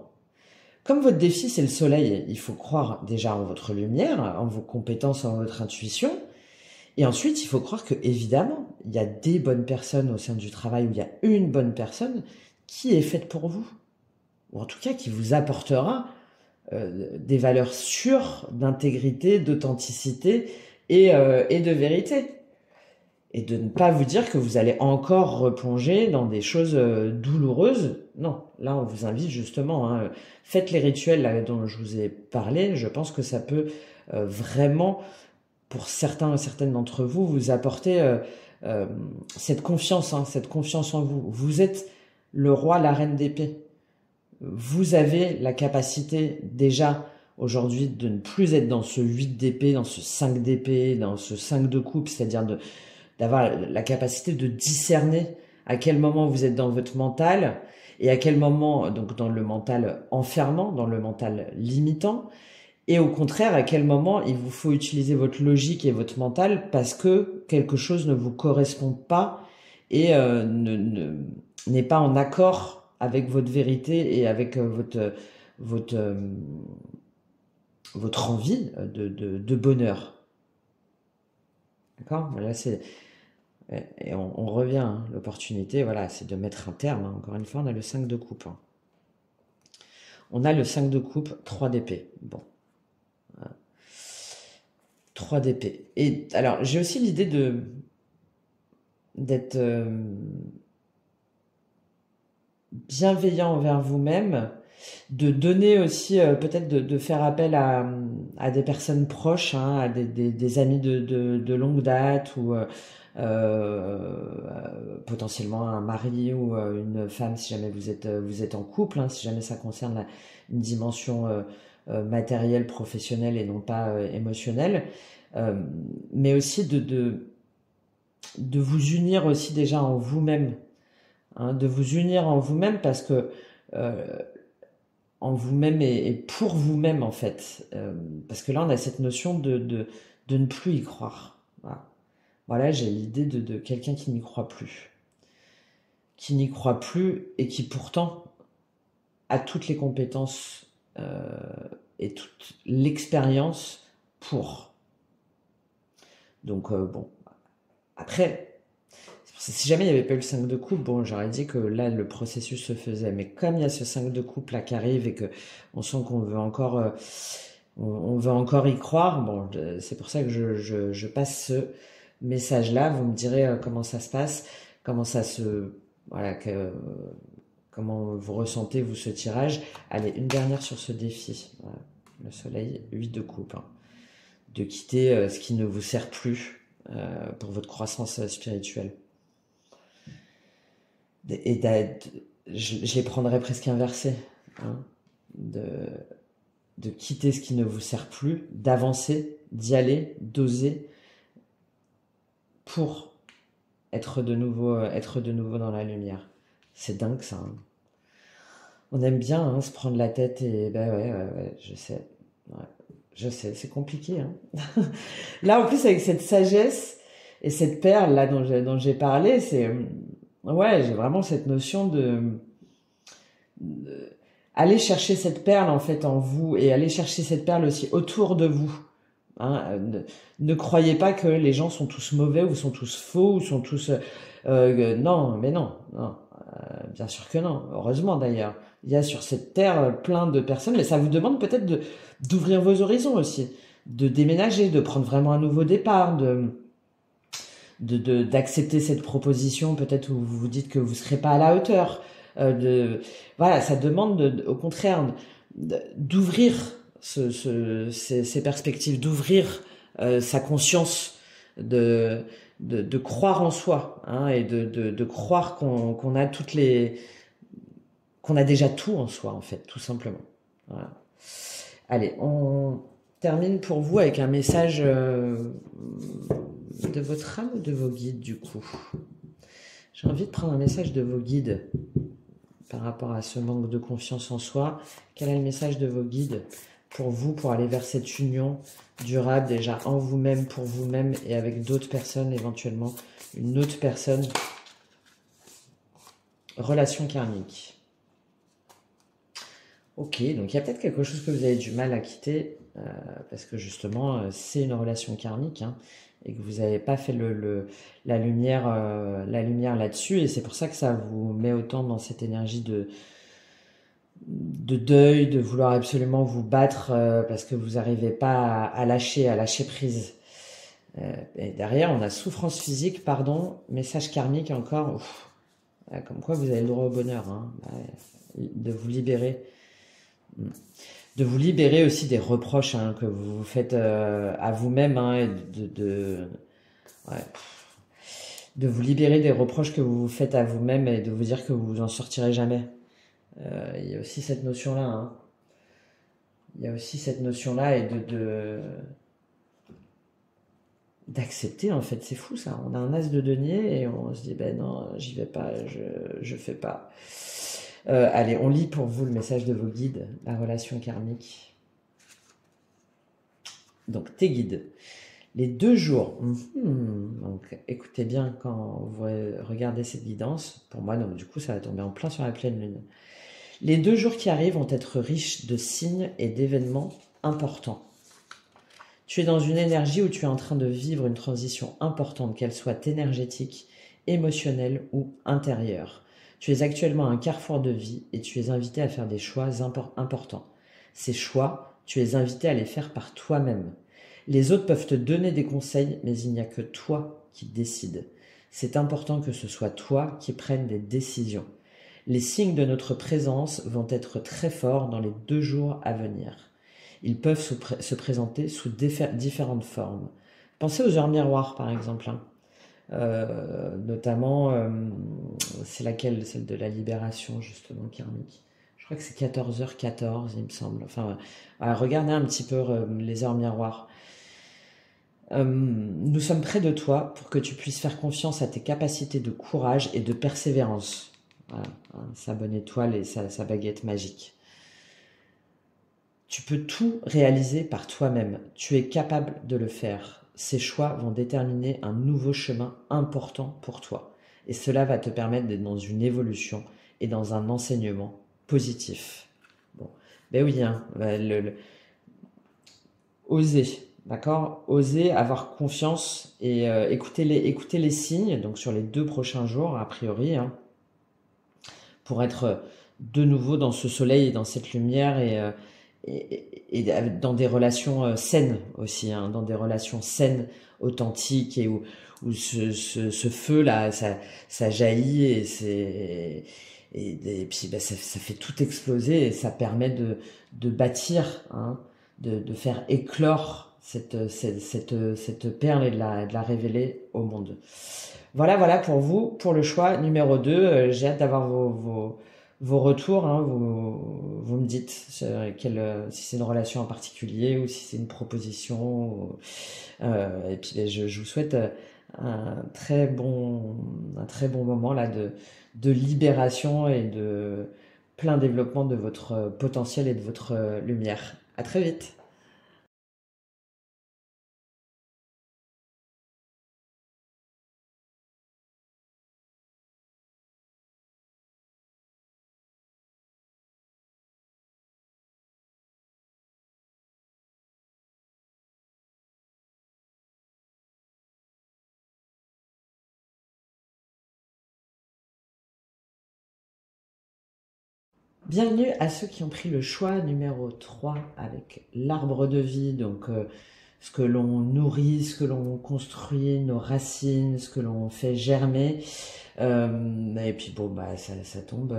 Comme votre défi c'est le soleil, il faut croire déjà en votre lumière, en vos compétences, en votre intuition. Et ensuite, il faut croire que, évidemment, il y a des bonnes personnes au sein du travail, où il y a une bonne personne qui est faite pour vous. Ou en tout cas, qui vous apportera des valeurs sûres d'intégrité, d'authenticité et de vérité. Et de ne pas vous dire que vous allez encore replonger dans des choses douloureuses. Non, là, on vous invite justement, hein, faites les rituels là, dont je vous ai parlé. Je pense que ça peut vraiment... pour certains et certaines d'entre vous, vous apportez cette confiance en vous. Vous êtes le roi, la reine d'épée. Vous avez la capacité déjà aujourd'hui de ne plus être dans ce 8 d'épée, dans ce 5 d'épée, dans ce 5 de coupe, c'est-à-dire d'avoir la capacité de discerner à quel moment vous êtes dans votre mental et à quel moment, donc dans le mental enfermant, dans le mental limitant, et au contraire, à quel moment il vous faut utiliser votre logique et votre mental parce que quelque chose ne vous correspond pas et n'est pas en accord avec votre vérité et avec votre, votre envie de bonheur. D'accord? Voilà, et on revient, hein, l'opportunité, voilà, c'est de mettre un terme. Hein. Encore une fois, on a le 5 de coupe. Hein. On a le 5 de coupe, 3 d'épée. Bon. 3 d'épée. Et alors, j'ai aussi l'idée d'être bienveillant envers vous-même, de donner aussi, peut-être de faire appel à des personnes proches, hein, à des amis de longue date ou potentiellement un mari ou une femme si jamais vous êtes en couple, hein, si jamais ça concerne une dimension matérielle, professionnelle et non pas émotionnelle, mais aussi de vous unir aussi déjà en vous-même, hein, de vous unir en vous-même parce que en vous-même et pour vous-même en fait, parce que là on a cette notion de ne plus y croire. Voilà, j'ai l'idée de quelqu'un qui n'y croit plus et qui pourtant a toutes les compétences et toute l'expérience pour. Donc bon, après, si jamais il n'y avait pas eu le 5 de coupe, bon, j'aurais dit que là le processus se faisait, mais comme il y a ce 5 de coupe là qui arrive et que on sent qu'on veut encore on veut encore y croire, bon, c'est pour ça que je passe ce message là. Vous me direz comment ça se passe, comment ça se voilà, comment vous ressentez vous ce tirage. Allez, une dernière sur ce défi. Voilà. Le soleil, 8 de coupe, hein. De quitter ce qui ne vous sert plus pour votre croissance spirituelle. Et je les prendrais presque inversés, hein, de quitter ce qui ne vous sert plus, d'avancer, d'y aller, d'oser pour être de nouveau dans la lumière. C'est dingue ça. Hein. On aime bien hein, se prendre la tête et ben ouais, je sais. Ouais. Je sais, c'est compliqué. Hein. Là, en plus, avec cette sagesse et cette perle là dont j'ai parlé, c'est ouais, j'ai vraiment cette notion de aller chercher cette perle en fait en vous et aller chercher cette perle aussi autour de vous. Hein. Ne croyez pas que les gens sont tous mauvais ou sont tous faux ou sont tous non, mais non, bien sûr que non. Heureusement d'ailleurs, il y a sur cette terre plein de personnes, mais ça vous demande peut-être d'ouvrir vos horizons aussi, de déménager, de prendre vraiment un nouveau départ, d'accepter cette proposition peut-être où vous vous dites que vous serez pas à la hauteur. Voilà, ça demande au contraire d'ouvrir ces perspectives, d'ouvrir sa conscience, de croire en soi, hein, et de croire qu'on a qu'on a déjà tout en soi, en fait, tout simplement. Voilà. Allez, on termine pour vous avec un message de votre âme ou de vos guides, du coup. J'ai envie de prendre un message de vos guides par rapport à ce manque de confiance en soi. Quel est le message de vos guides pour vous, pour aller vers cette union durable, déjà en vous-même, pour vous-même et avec d'autres personnes, éventuellement une autre personne. Relation karmique. Ok, donc il y a peut-être quelque chose que vous avez du mal à quitter, parce que justement, c'est une relation karmique, hein, et que vous n'avez pas fait la lumière là-dessus, et c'est pour ça que ça vous met autant dans cette énergie de deuil, de vouloir absolument vous battre, parce que vous n'arrivez pas à lâcher prise. Et derrière, on a souffrance physique, pardon, message karmique encore, ouf, comme quoi vous avez le droit au bonheur, hein, de vous libérer. De vous libérer aussi des reproches, hein, que vous faites à vous-même, hein, et ouais, de vous libérer des reproches que vous faites à vous-même et de vous dire que vous en sortirez jamais. Il y a aussi cette notion-là. Hein. Il y a aussi cette notion-là et d'accepter, en fait. C'est fou, ça. On a un as de denier et on se dit, ben non, j'y vais pas, je fais pas. Allez, on lit pour vous le message de vos guides, la relation karmique. Donc, tes guides. Les 2 jours, donc écoutez bien quand vous regardez cette guidance, pour moi, donc du coup, ça va tomber en plein sur la pleine lune. Les 2 jours qui arrivent vont être riches de signes et d'événements importants. Tu es dans une énergie où tu es en train de vivre une transition importante, qu'elle soit énergétique, émotionnelle ou intérieure. Tu es actuellement à un carrefour de vie et tu es invité à faire des choix importants. Ces choix, tu es invité à les faire par toi-même. Les autres peuvent te donner des conseils, mais il n'y a que toi qui décides. C'est important que ce soit toi qui prennes des décisions. Les signes de notre présence vont être très forts dans les 2 jours à venir. Ils peuvent se présenter sous différentes formes. Pensez aux heures miroirs, par exemple. Hein. Notamment, c'est laquelle? Celle de la libération, justement, karmique. Je crois que c'est 14h14, il me semble. Enfin, regardez un petit peu les heures miroirs. Nous sommes près de toi pour que tu puisses faire confiance à tes capacités de courage et de persévérance. Voilà, hein, sa bonne étoile et sa baguette magique. Tu peux tout réaliser par toi-même. Tu es capable de le faire. Ces choix vont déterminer un nouveau chemin important pour toi. Et cela va te permettre d'être dans une évolution et dans un enseignement positif. Bon, ben oui, hein, oser, d'accord? Oser, avoir confiance et écouter les signes, donc sur les 2 prochains jours, a priori, hein, pour être de nouveau dans ce soleil et dans cette lumière et dans des relations saines aussi, hein, dans des relations saines, authentiques et où ce feu-là, ça jaillit et puis bah, ça fait tout exploser et ça permet de bâtir, hein, de faire éclore cette perle et de la révéler au monde. Voilà pour vous, pour le choix numéro 2. J'ai hâte d'avoir vos retours. Hein, vous me dites si c'est une relation en particulier ou si c'est une proposition. Et puis je vous souhaite un très bon moment là de libération et de plein développement de votre potentiel et de votre lumière. À très vite. Bienvenue à ceux qui ont pris le choix numéro 3 avec l'arbre de vie, donc ce que l'on nourrit, ce que l'on construit, nos racines, ce que l'on fait germer. Et puis bon, bah ça tombe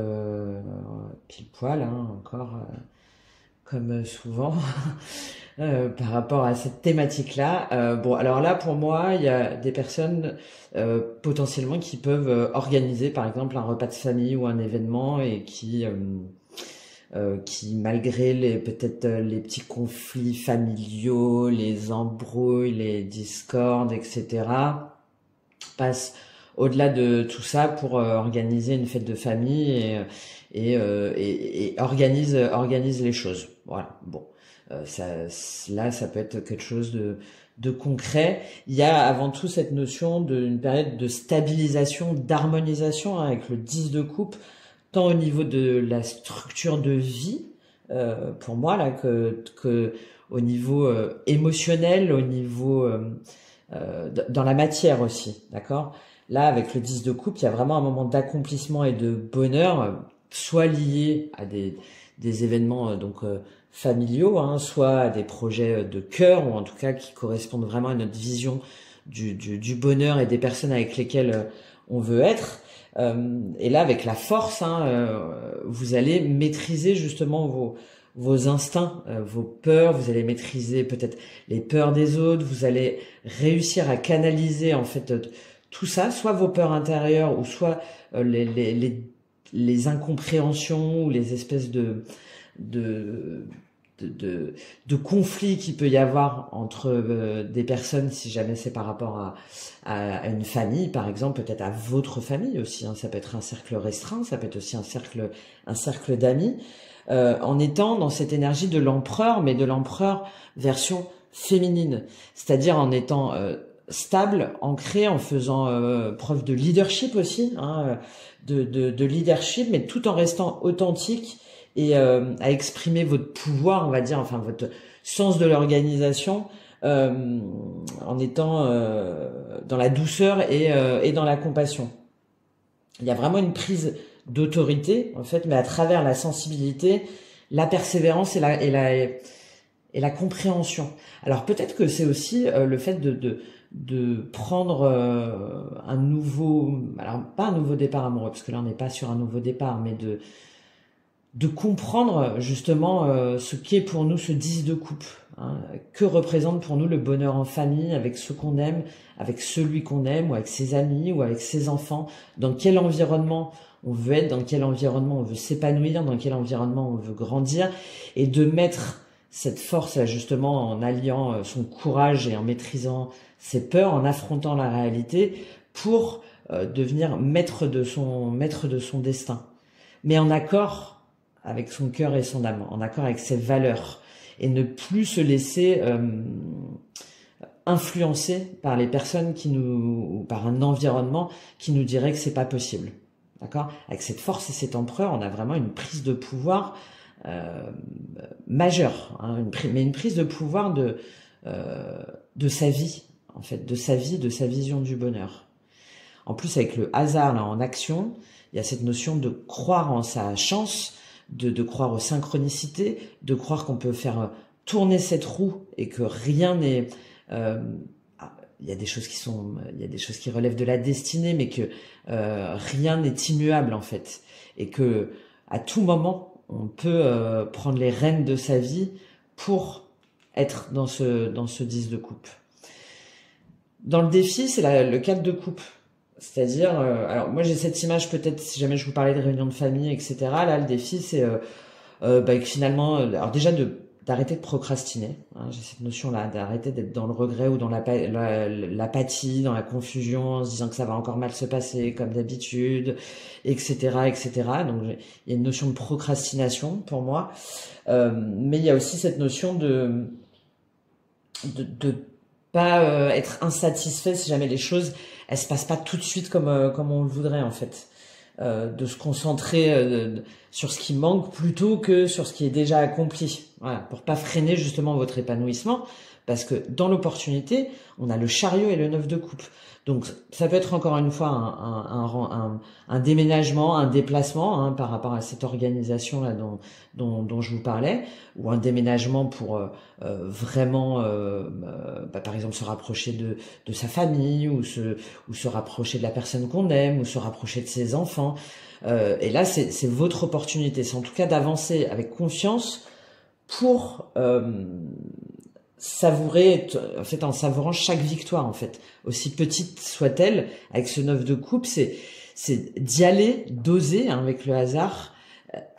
pile poil, hein, encore comme souvent, par rapport à cette thématique-là. Bon, alors là, pour moi, il y a des personnes potentiellement qui peuvent organiser, par exemple, un repas de famille ou un événement et qui malgré peut-être les petits conflits familiaux, les embrouilles, les discordes, etc., passent au-delà de tout ça pour organiser une fête de famille et organise les choses. Voilà. Bon, là, ça peut être quelque chose de concret. Il y a avant tout cette notion d'une période de stabilisation, d'harmonisation, hein, avec le 10 de coupe, tant au niveau de la structure de vie, pour moi, là, que au niveau émotionnel, au niveau dans la matière aussi, d'accord? Là, avec le 10 de coupe, il y a vraiment un moment d'accomplissement et de bonheur, soit lié à des événements familiaux, hein, soit à des projets de cœur, ou en tout cas qui correspondent vraiment à notre vision du bonheur et des personnes avec lesquelles on veut être. Et là, avec la force, hein, vous allez maîtriser justement vos instincts, vos peurs, vous allez maîtriser peut-être les peurs des autres, vous allez réussir à canaliser en fait tout ça, soit vos peurs intérieures ou soit les incompréhensions ou les espèces de conflits qu'il peut y avoir entre des personnes, si jamais c'est par rapport à une famille, par exemple, peut-être à votre famille aussi, hein, ça peut être un cercle restreint, ça peut être aussi un cercle d'amis, en étant dans cette énergie de l'empereur, mais de l'empereur version féminine, c'est-à-dire en étant stable, ancré, en faisant preuve de leadership aussi, hein, de leadership, mais tout en restant authentique et à exprimer votre pouvoir, on va dire, enfin votre sens de l'organisation, en étant dans la douceur et dans la compassion. Il y a vraiment une prise d'autorité, en fait, mais à travers la sensibilité, la persévérance et la compréhension. Alors peut-être que c'est aussi le fait de prendre un nouveau, alors pas un nouveau départ amoureux, parce que là on n'est pas sur un nouveau départ, mais de comprendre justement ce qu'est pour nous ce 10 de coupe, hein, que représente pour nous le bonheur en famille, avec ceux qu'on aime, avec celui qu'on aime, ou avec ses amis, ou avec ses enfants, dans quel environnement on veut être, dans quel environnement on veut s'épanouir, dans quel environnement on veut grandir, et de mettre cette force là justement en alliant son courage et en maîtrisant ses peurs, en affrontant la réalité pour devenir maître de son destin, mais en accord avec son cœur et son âme, en accord avec ses valeurs, et ne plus se laisser influencer par les personnes ou par un environnement qui nous dirait que c'est pas possible. D'accord? Avec cette force et cet empereur, on a vraiment une prise de pouvoir majeure, hein, mais une prise de pouvoir de sa vie, en fait, de sa vie, de sa vision du bonheur. En plus, avec le hasard là en action, il y a cette notion de croire en sa chance, de croire aux synchronicités, de croire qu'on peut faire tourner cette roue et que rien n'est... il y a des choses qui relèvent de la destinée, mais que rien n'est immuable en fait, et que à tout moment on peut prendre les rênes de sa vie pour être dans ce 10 de coupe. Dans le défi, c'est le 4 de coupe. C'est-à-dire, alors moi j'ai cette image peut-être si jamais je vous parlais de réunion de famille, etc. Là, le défi c'est que finalement, alors déjà d'arrêter de procrastiner. Hein, j'ai cette notion-là, d'arrêter d'être dans le regret ou dans l'apathie, dans la confusion, en se disant que ça va encore mal se passer comme d'habitude, etc., etc. Donc il y a une notion de procrastination pour moi, mais il y a aussi cette notion de pas être insatisfait si jamais les choses elles se passent pas tout de suite comme on le voudrait en fait, de se concentrer sur ce qui manque plutôt que sur ce qui est déjà accompli, voilà, pour pas freiner justement votre épanouissement, parce que dans l'opportunité on a le chariot et le 9 de coupe. Donc ça peut être encore une fois un déménagement, un déplacement, hein, par rapport à cette organisation là dont je vous parlais, ou un déménagement pour vraiment par exemple se rapprocher de sa famille, ou se rapprocher de la personne qu'on aime, ou se rapprocher de ses enfants, et là c'est votre opportunité, c'est en tout cas d'avancer avec confiance pour savourer, en fait, en savourant chaque victoire, en fait, aussi petite soit-elle, avec ce 9 de coupe, c'est d'y aller, d'oser, hein, avec le hasard,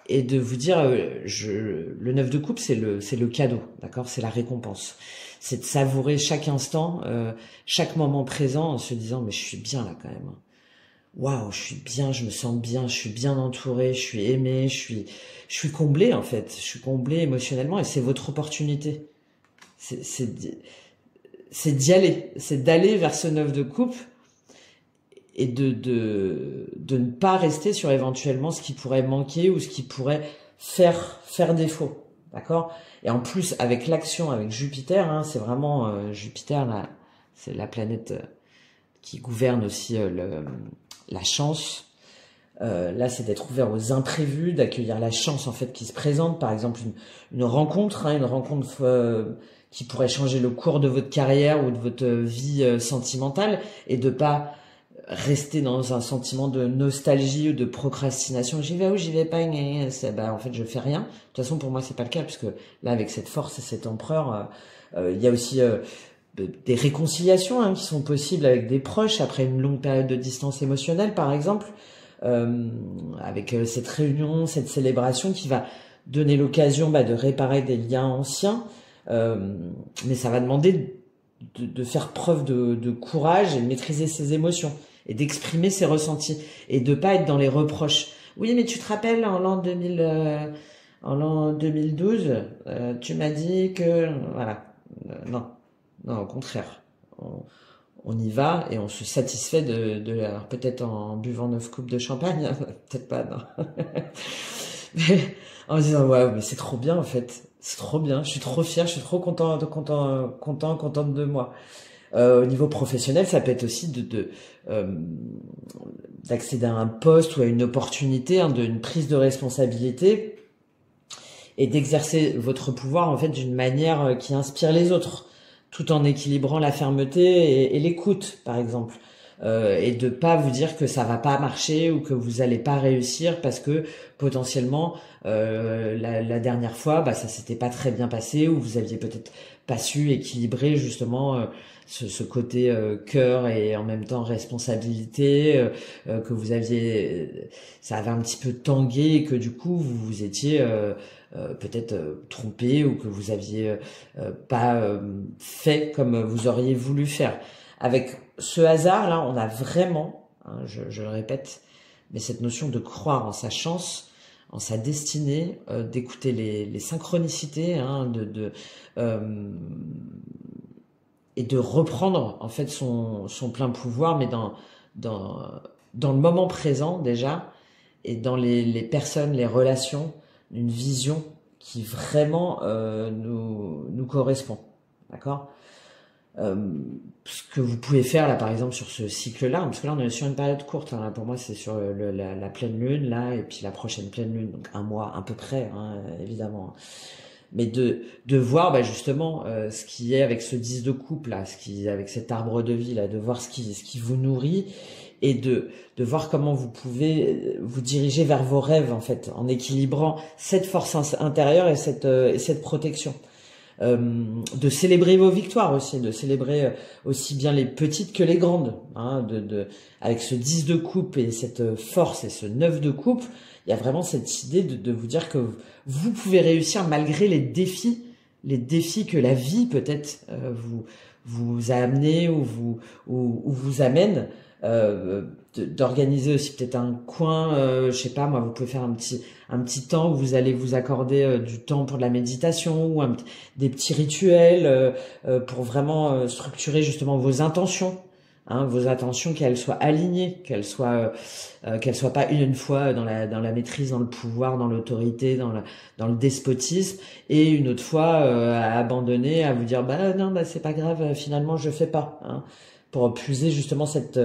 et de vous dire, le 9 de coupe, c'est le cadeau, d'accord, c'est la récompense, c'est de savourer chaque instant, chaque moment présent, en se disant, mais je suis bien là quand même. Waouh, je suis bien, je me sens bien, je suis bien entouré, je suis aimé, je suis comblé en fait, je suis comblé émotionnellement et c'est votre opportunité. C'est c'est d'y aller, c'est d'aller vers ce 9 de coupe et de ne pas rester sur éventuellement ce qui pourrait manquer ou ce qui pourrait faire défaut, d'accord? Et en plus avec l'action avec Jupiter, hein, c'est vraiment Jupiter là, c'est la planète qui gouverne aussi la chance. Là, c'est d'être ouvert aux imprévus, d'accueillir la chance en fait qui se présente, par exemple une rencontre, hein, une rencontre qui pourrait changer le cours de votre carrière ou de votre vie sentimentale, et de pas rester dans un sentiment de nostalgie ou de procrastination. J'y vais ou j'y vais pas, bah, en fait je fais rien. De toute façon pour moi c'est pas le cas, puisque là avec cette force et cet empereur, il y a aussi des réconciliations, hein, qui sont possibles avec des proches après une longue période de distance émotionnelle par exemple. Avec cette réunion, cette célébration qui va donner l'occasion de réparer des liens anciens, mais ça va demander de faire preuve de courage et de maîtriser ses émotions et d'exprimer ses ressentis et de pas être dans les reproches. Oui, mais tu te rappelles en l'an 2012, tu m'as dit que voilà. Non, non, au contraire. On y va et on se satisfait alors peut-être en buvant 9 coupes de champagne, peut-être pas, non. Mais en se disant, ouais, mais c'est trop bien, en fait. C'est trop bien. Je suis trop fier, je suis trop contente de moi. Au niveau professionnel, ça peut être aussi d'accéder à un poste ou à une opportunité, hein, d'une prise de responsabilité et d'exercer votre pouvoir, en fait, d'une manière qui inspire les autres, tout en équilibrant la fermeté et l'écoute, par exemple. Et de pas vous dire que ça va pas marcher ou que vous allez pas réussir parce que potentiellement la dernière fois ça s'était pas très bien passé, ou vous aviez peut-être pas su équilibrer justement ce côté cœur et en même temps responsabilité, que vous aviez, ça avait un petit peu tangué et que du coup vous vous étiez peut-être trompé, ou que vous aviez pas fait comme vous auriez voulu faire. Avec ce hasard-là, on a vraiment, hein, je le répète, mais cette notion de croire en sa chance, en sa destinée, d'écouter les synchronicités, hein, et de reprendre en fait son plein pouvoir, mais dans le moment présent déjà, et dans les personnes, les relations, une vision qui vraiment nous correspond, d'accord? Ce que vous pouvez faire là par exemple sur ce cycle-là, parce que là on est sur une période courte, hein, là, pour moi c'est sur la pleine lune là, et puis la prochaine pleine lune, donc un mois à peu près, hein, évidemment, mais de voir justement ce qui est avec ce 10 de coupe là, ce qui avec cet arbre de vie là, de voir ce qui vous nourrit, et de voir comment vous pouvez vous diriger vers vos rêves en fait, en équilibrant cette force intérieure et cette protection. De célébrer vos victoires aussi, de célébrer aussi bien les petites que les grandes, hein, avec ce 10 de coupe et cette force et ce 9 de coupe, il y a vraiment cette idée de vous dire que vous pouvez réussir malgré les défis que la vie peut-être vous a amené ou vous amène. D'organiser aussi peut-être un coin, je sais pas moi, vous pouvez faire un petit temps où vous allez vous accorder du temps pour de la méditation, ou des petits rituels pour vraiment structurer justement vos intentions, hein, qu'elles soient alignées, qu'elles soient pas une fois dans la maîtrise, dans le pouvoir, dans l'autorité, dans le despotisme, et une autre fois à abandonner, à vous dire non, c'est pas grave, finalement je fais pas, hein, pour puiser justement cette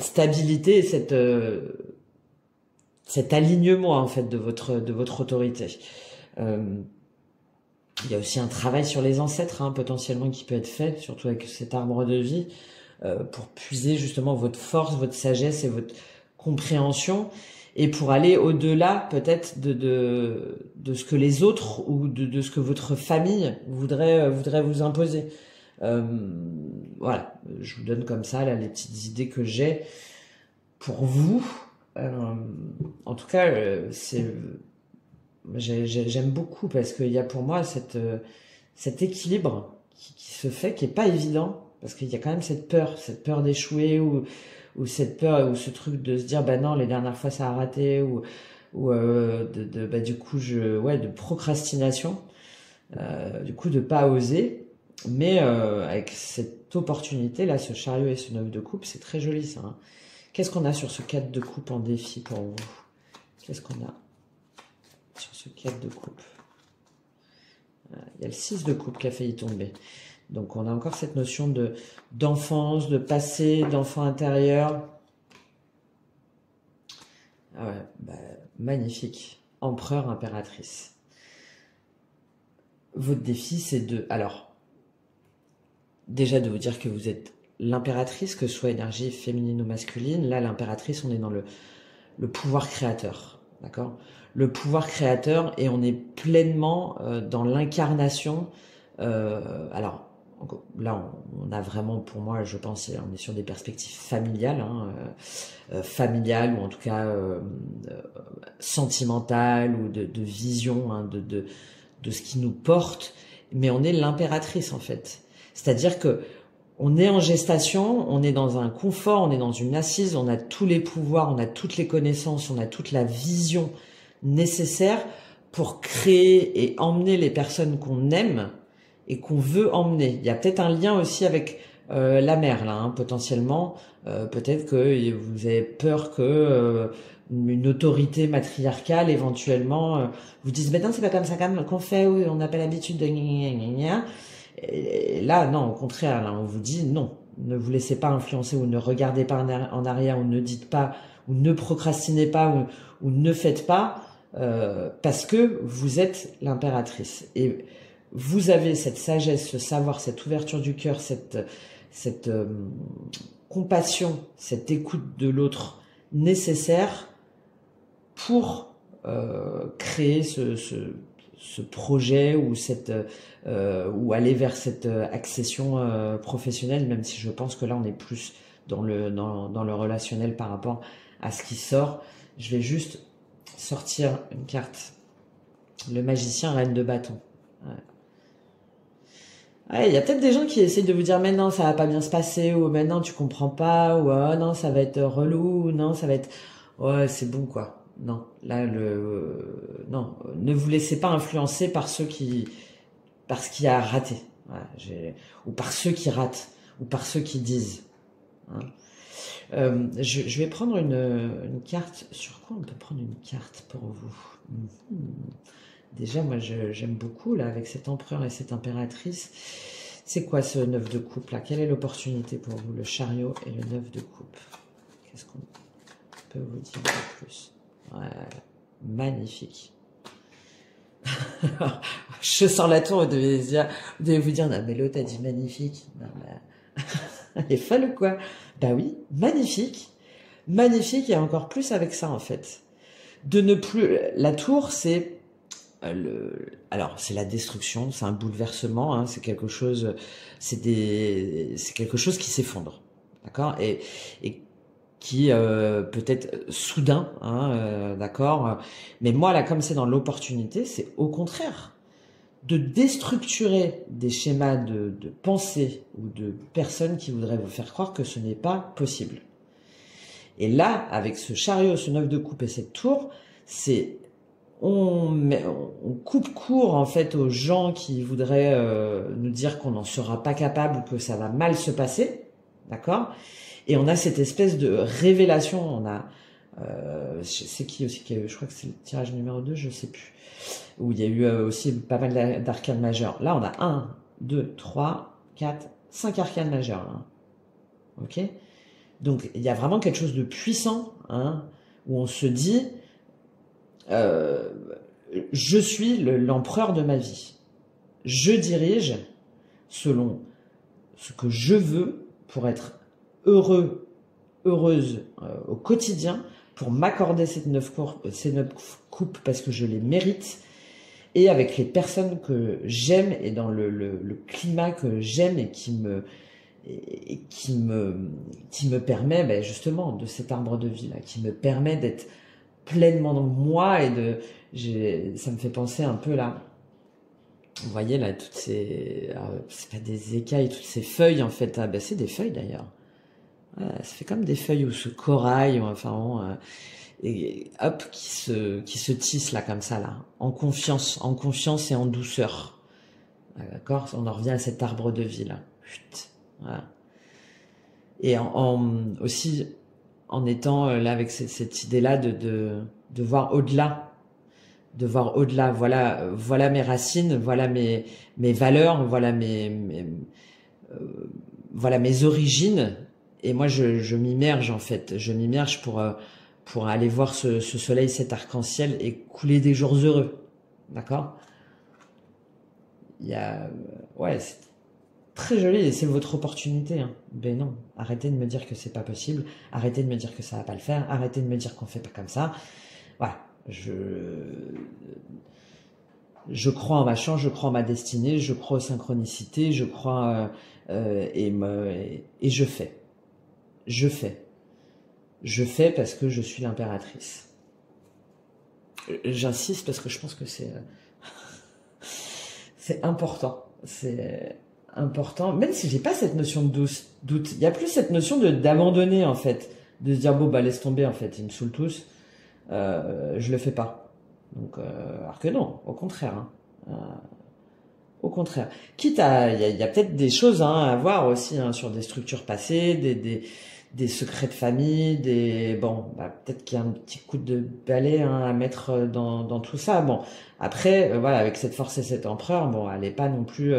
stabilité et cet alignement en fait de votre autorité. Il y a aussi un travail sur les ancêtres, hein, potentiellement, qui peut être fait, surtout avec cet arbre de vie, pour puiser justement votre force, votre sagesse et votre compréhension, et pour aller au-delà peut-être de ce que les autres ou de ce que votre famille voudrait vous imposer. Voilà, je vous donne comme ça là les petites idées que j'ai pour vous. En tout cas, j'aime beaucoup parce qu'il y a pour moi cet équilibre qui se fait, qui est pas évident, parce qu'il y a quand même cette peur d'échouer ou cette peur ou ce truc de se dire bah non, les dernières fois ça a raté ou bah du coup de procrastination, du coup de pas oser, mais avec cette opportunité là, ce chariot et ce 9 de coupe, c'est très joli ça, hein. Qu'est-ce qu'on a sur ce 4 de coupe en défi pour vous? Qu'est-ce qu'on a sur ce 4 de coupe? Il y a le 6 de coupe qui a failli tomber. Donc on a encore cette notion d'enfance, de passé, d'enfant intérieur. Ah ouais, bah, magnifique. Empereur, impératrice. Votre défi, c'est alors, déjà de vous dire que vous êtes l'impératrice, que ce soit énergie féminine ou masculine. Là, l'impératrice, on est dans le pouvoir créateur, d'accord? Le pouvoir créateur, et on est pleinement dans l'incarnation. Alors, là, on a vraiment, pour moi, je pense, on est sur des perspectives familiales, hein, familiales ou en tout cas sentimentales ou de vision, hein, de ce qui nous porte. Mais on est l'impératrice en fait. C'est-à-dire que on est en gestation, on est dans un confort, on est dans une assise, on a tous les pouvoirs, on a toutes les connaissances, on a toute la vision nécessaire pour créer et emmener les personnes qu'on aime et qu'on veut emmener. Il y a peut-être un lien aussi avec la mère, là, hein, potentiellement. Peut-être que vous avez peur que une autorité matriarcale, éventuellement, vous dise, mais non, c'est pas comme ça qu'on fait, oui, on n'a pas l'habitude de gna gna gna. Et là, non, au contraire, là, on vous dit non, ne vous laissez pas influencer ou ne regardez pas en arrière ou ne dites pas ou ne procrastinez pas ou ne faites pas parce que vous êtes l'impératrice. Et vous avez cette sagesse, ce savoir, cette ouverture du cœur, cette compassion, cette écoute de l'autre nécessaire pour créer ce projet ou ou aller vers cette accession professionnelle, même si je pense que là on est plus dans le relationnel par rapport à ce qui sort. Je vais juste sortir une carte. Le magicien, reine de bâton. Ouais. Ouais, il y a peut-être des gens qui essayent de vous dire mais non, ça va pas bien se passer, ou mais non, tu comprends pas, ou oh, non, ça va être relou, ou non, ça va être ouais, c'est bon quoi. Non, là non, ne vous laissez pas influencer par ce qui a raté. Voilà, ou par ceux qui ratent, ou par ceux qui disent. Hein. Je vais prendre une carte. Sur quoi on peut prendre une carte pour vous? Déjà, moi, j'aime beaucoup, là, avec cet empereur et cette impératrice. C'est quoi ce 9 de coupe, là? Quelle est l'opportunité pour vous? Le chariot et le 9 de coupe. Qu'est-ce qu'on peut vous dire de plus? Ouais, magnifique. Je sens la tour, vous devez vous dire, non, mais l'autre a dit magnifique. Non, mais... elle est folle ou quoi? Bah oui, magnifique. Magnifique, et encore plus avec ça, en fait. De ne plus... La tour, c'est... Alors, c'est la destruction, c'est un bouleversement, hein, c'est quelque chose... C'est quelque chose qui s'effondre. D'accord? Et qui peut être soudain, hein, d'accord. Mais moi, là, comme c'est dans l'opportunité, c'est au contraire de déstructurer des schémas de pensée ou de personnes qui voudraient vous faire croire que ce n'est pas possible. Et là, avec ce chariot, ce 9 de coupe et cette tour, c'est on coupe court en fait aux gens qui voudraient nous dire qu'on n'en sera pas capable ou que ça va mal se passer, d'accord. Et on a cette espèce de révélation, on a, c'est qui aussi qui a eu, je crois que c'est le tirage numéro 2, je sais plus, où il y a eu aussi pas mal d'arcanes majeures. Là, on a 1, 2, 3, 4, 5 arcanes majeures. Hein. Ok? Donc, il y a vraiment quelque chose de puissant, hein, où on se dit, je suis l'empereur de ma vie. Je dirige selon ce que je veux pour être heureux, heureuse au quotidien pour m'accorder ces 9 coupes parce que je les mérite, et avec les personnes que j'aime et dans le climat que j'aime et qui me permet ben justement de cet arbre de vie là, qui me permet d'être pleinement dans moi ça me fait penser un peu là. Vous voyez là toutes ces, c'est pas des écailles, toutes ces feuilles en fait. Ben c'est des feuilles d'ailleurs. Ça fait comme des feuilles ou ce corail, ou enfin et hop qui se tissent là comme ça là, en confiance et en douceur. D'accord, on en revient à cet arbre de vie là. Chut, voilà. Et aussi en étant là avec cette idée là de voir au-delà. De voir au-delà, voilà mes racines, voilà mes valeurs, voilà voilà mes origines. Et moi, je m'immerge en fait, je m'immerge pour aller voir ce soleil, cet arc-en-ciel et couler des jours heureux, d'accord? Il y a, ouais, c'est très joli et c'est votre opportunité. Hein. Ben non, arrêtez de me dire que c'est pas possible, arrêtez de me dire que ça va pas le faire, arrêtez de me dire qu'on fait pas comme ça. Voilà. Je crois en ma chance, je crois en ma destinée, je crois aux synchronicités, je crois et je fais. Je fais. Je fais parce que je suis l'impératrice. J'insiste parce que je pense que c'est important. C'est important. Même si j'ai pas cette notion de doute, il y a plus cette notion d'abandonner en fait, de se dire bon bah laisse tomber en fait, ils me saoulent tous. Je le fais pas. Donc, alors que non, au contraire. Hein. Au contraire. Quitte à, il y a peut-être des choses hein, à voir aussi hein, sur des structures passées, des secrets de famille, peut-être qu'il y a un petit coup de balai hein, à mettre dans tout ça. Bon, après, voilà, avec cette force et cet empereur, bon, elle est pas non plus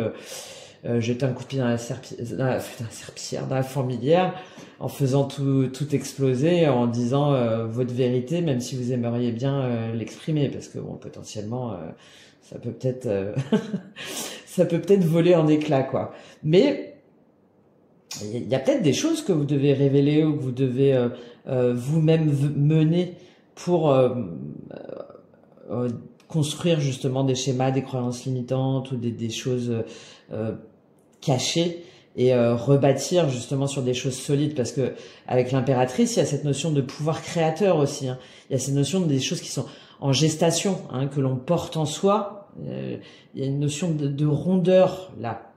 jeter un coup de pied dans la serpillière, dans la fourmilière, en faisant tout exploser, en disant votre vérité, même si vous aimeriez bien l'exprimer, parce que bon, potentiellement, ça peut peut-être, ça peut peut-être voler en éclats, quoi. Mais il y a peut-être des choses que vous devez révéler ou que vous devez vous-même mener pour construire justement des schémas, des croyances limitantes ou des choses cachées et rebâtir justement sur des choses solides, parce que avec l'impératrice, il y a cette notion de pouvoir créateur aussi. Hein. Il y a cette notion des choses qui sont en gestation, hein, que l'on porte en soi. Il y a une notion de rondeur là,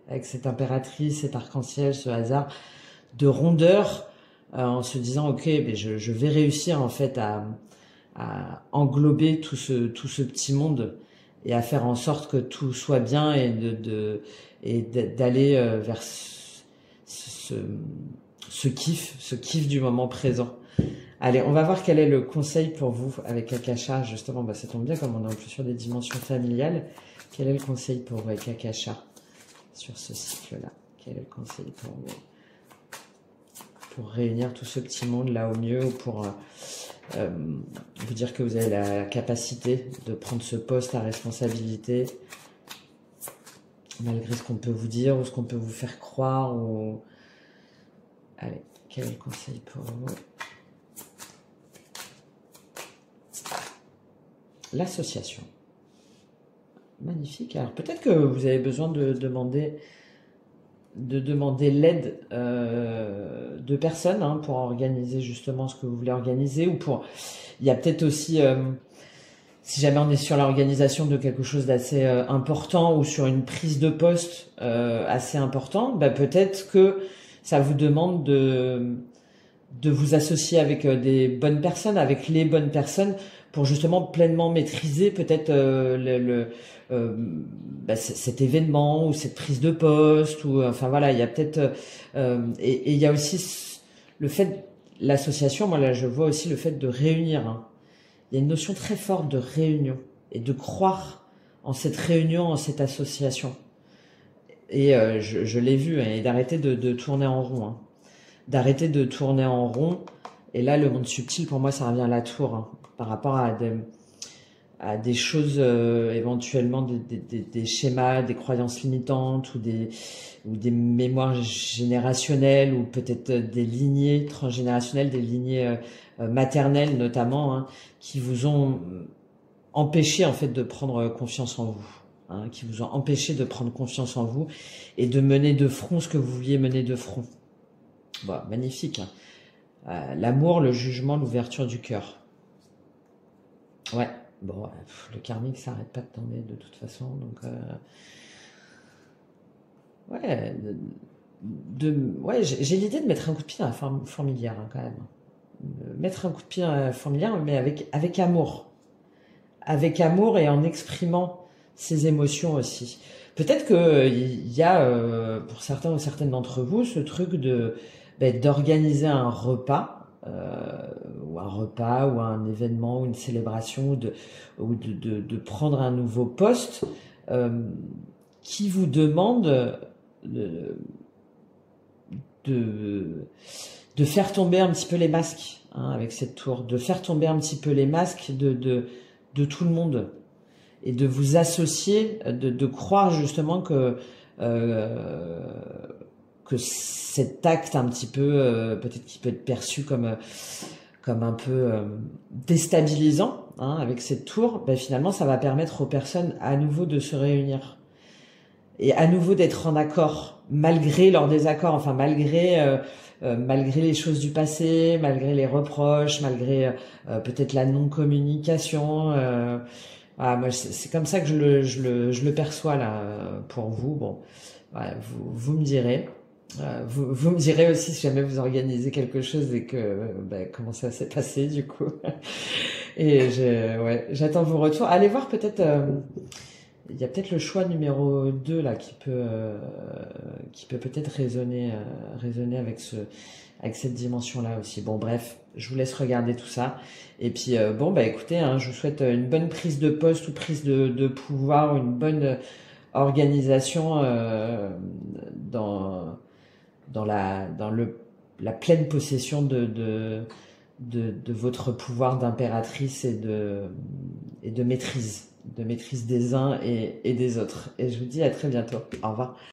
avec cette impératrice, cet arc-en-ciel, ce hasard, de rondeur, en se disant ok, mais je vais réussir en fait à englober tout ce petit monde et à faire en sorte que tout soit bien et d'aller vers ce kiff du moment présent. Allez, on va voir quel est le conseil pour vous avec Akasha. Justement, ça tombe bien comme on est en plus sur des dimensions familiales. Quel est le conseil pour vous avec Akasha sur ce cycle-là? Quel est le conseil pour vous? Pour réunir tout ce petit monde là au mieux, ou pour vous dire que vous avez la capacité de prendre ce poste à responsabilité, malgré ce qu'on peut vous dire ou ce qu'on peut vous faire croire. Ou... Allez, quel est le conseil pour vous? L'association. Magnifique. Alors peut-être que vous avez besoin de demander l'aide de personnes hein, pour organiser justement ce que vous voulez organiser, ou pour... Il y a peut-être aussi, si jamais on est sur l'organisation de quelque chose d'assez important ou sur une prise de poste assez importante, peut-être que ça vous demande de vous associer avec des bonnes personnes, avec les bonnes personnes, pour justement pleinement maîtriser peut-être cet événement ou cette prise de poste, ou enfin voilà, il y a peut-être et il y a aussi le fait, l'association, moi là je vois aussi le fait de réunir, hein. Il y a une notion très forte de réunion et de croire en cette réunion, en cette association, et je l'ai vu hein, et d'arrêter de tourner en rond, hein. D'arrêter de tourner en rond. Et là le monde subtil pour moi ça revient à la tour, hein, par rapport à à des choses éventuellement des schémas, des croyances limitantes ou des mémoires générationnelles ou peut-être des lignées transgénérationnelles, des lignées maternelles notamment, hein, qui vous ont empêché en fait de prendre confiance en vous, hein, qui vous ont empêché de prendre confiance en vous et de mener de front ce que vous vouliez mener de front. Bon, magnifique, hein. L'amour, le jugement, l'ouverture du cœur. Ouais, bon, le karmique, ça arrête pas de tomber de toute façon, donc ouais, ouais, j'ai l'idée de mettre un coup de pied dans la fourmilière, hein, quand même. Mettre un coup de pied dans la fourmilière, mais avec amour et en exprimant ses émotions aussi. Peut-être que il y a pour certains ou certaines d'entre vous ce truc de d'organiser un repas ou un événement ou une célébration de prendre un nouveau poste qui vous demande de, de faire tomber un petit peu les masques, hein, avec cette tour, de faire tomber un petit peu les masques de tout le monde et de vous associer, de croire justement euh, que cet acte un petit peu, peut-être qui peut être perçu comme un peu déstabilisant, hein, avec cette tour, ben finalement ça va permettre aux personnes à nouveau de se réunir et à nouveau d'être en accord malgré leurs désaccords, enfin malgré les choses du passé, malgré les reproches, malgré peut-être la non-communication. Voilà, moi c'est comme ça que je le perçois là pour vous. Bon, voilà, vous me direz. Vous me direz aussi si jamais vous organisez quelque chose et que comment ça s'est passé du coup. Et ouais, j'attends vos retours. Allez voir peut-être. Il y a peut-être le choix numéro 2 là qui peut peut-être résonner avec cette dimension là aussi. Bon bref, je vous laisse regarder tout ça et puis bon écoutez, hein, je vous souhaite une bonne prise de poste ou prise de pouvoir, une bonne organisation dans la pleine possession de votre pouvoir d'impératrice et de maîtrise des uns et des autres. Et je vous dis à très bientôt. Au revoir.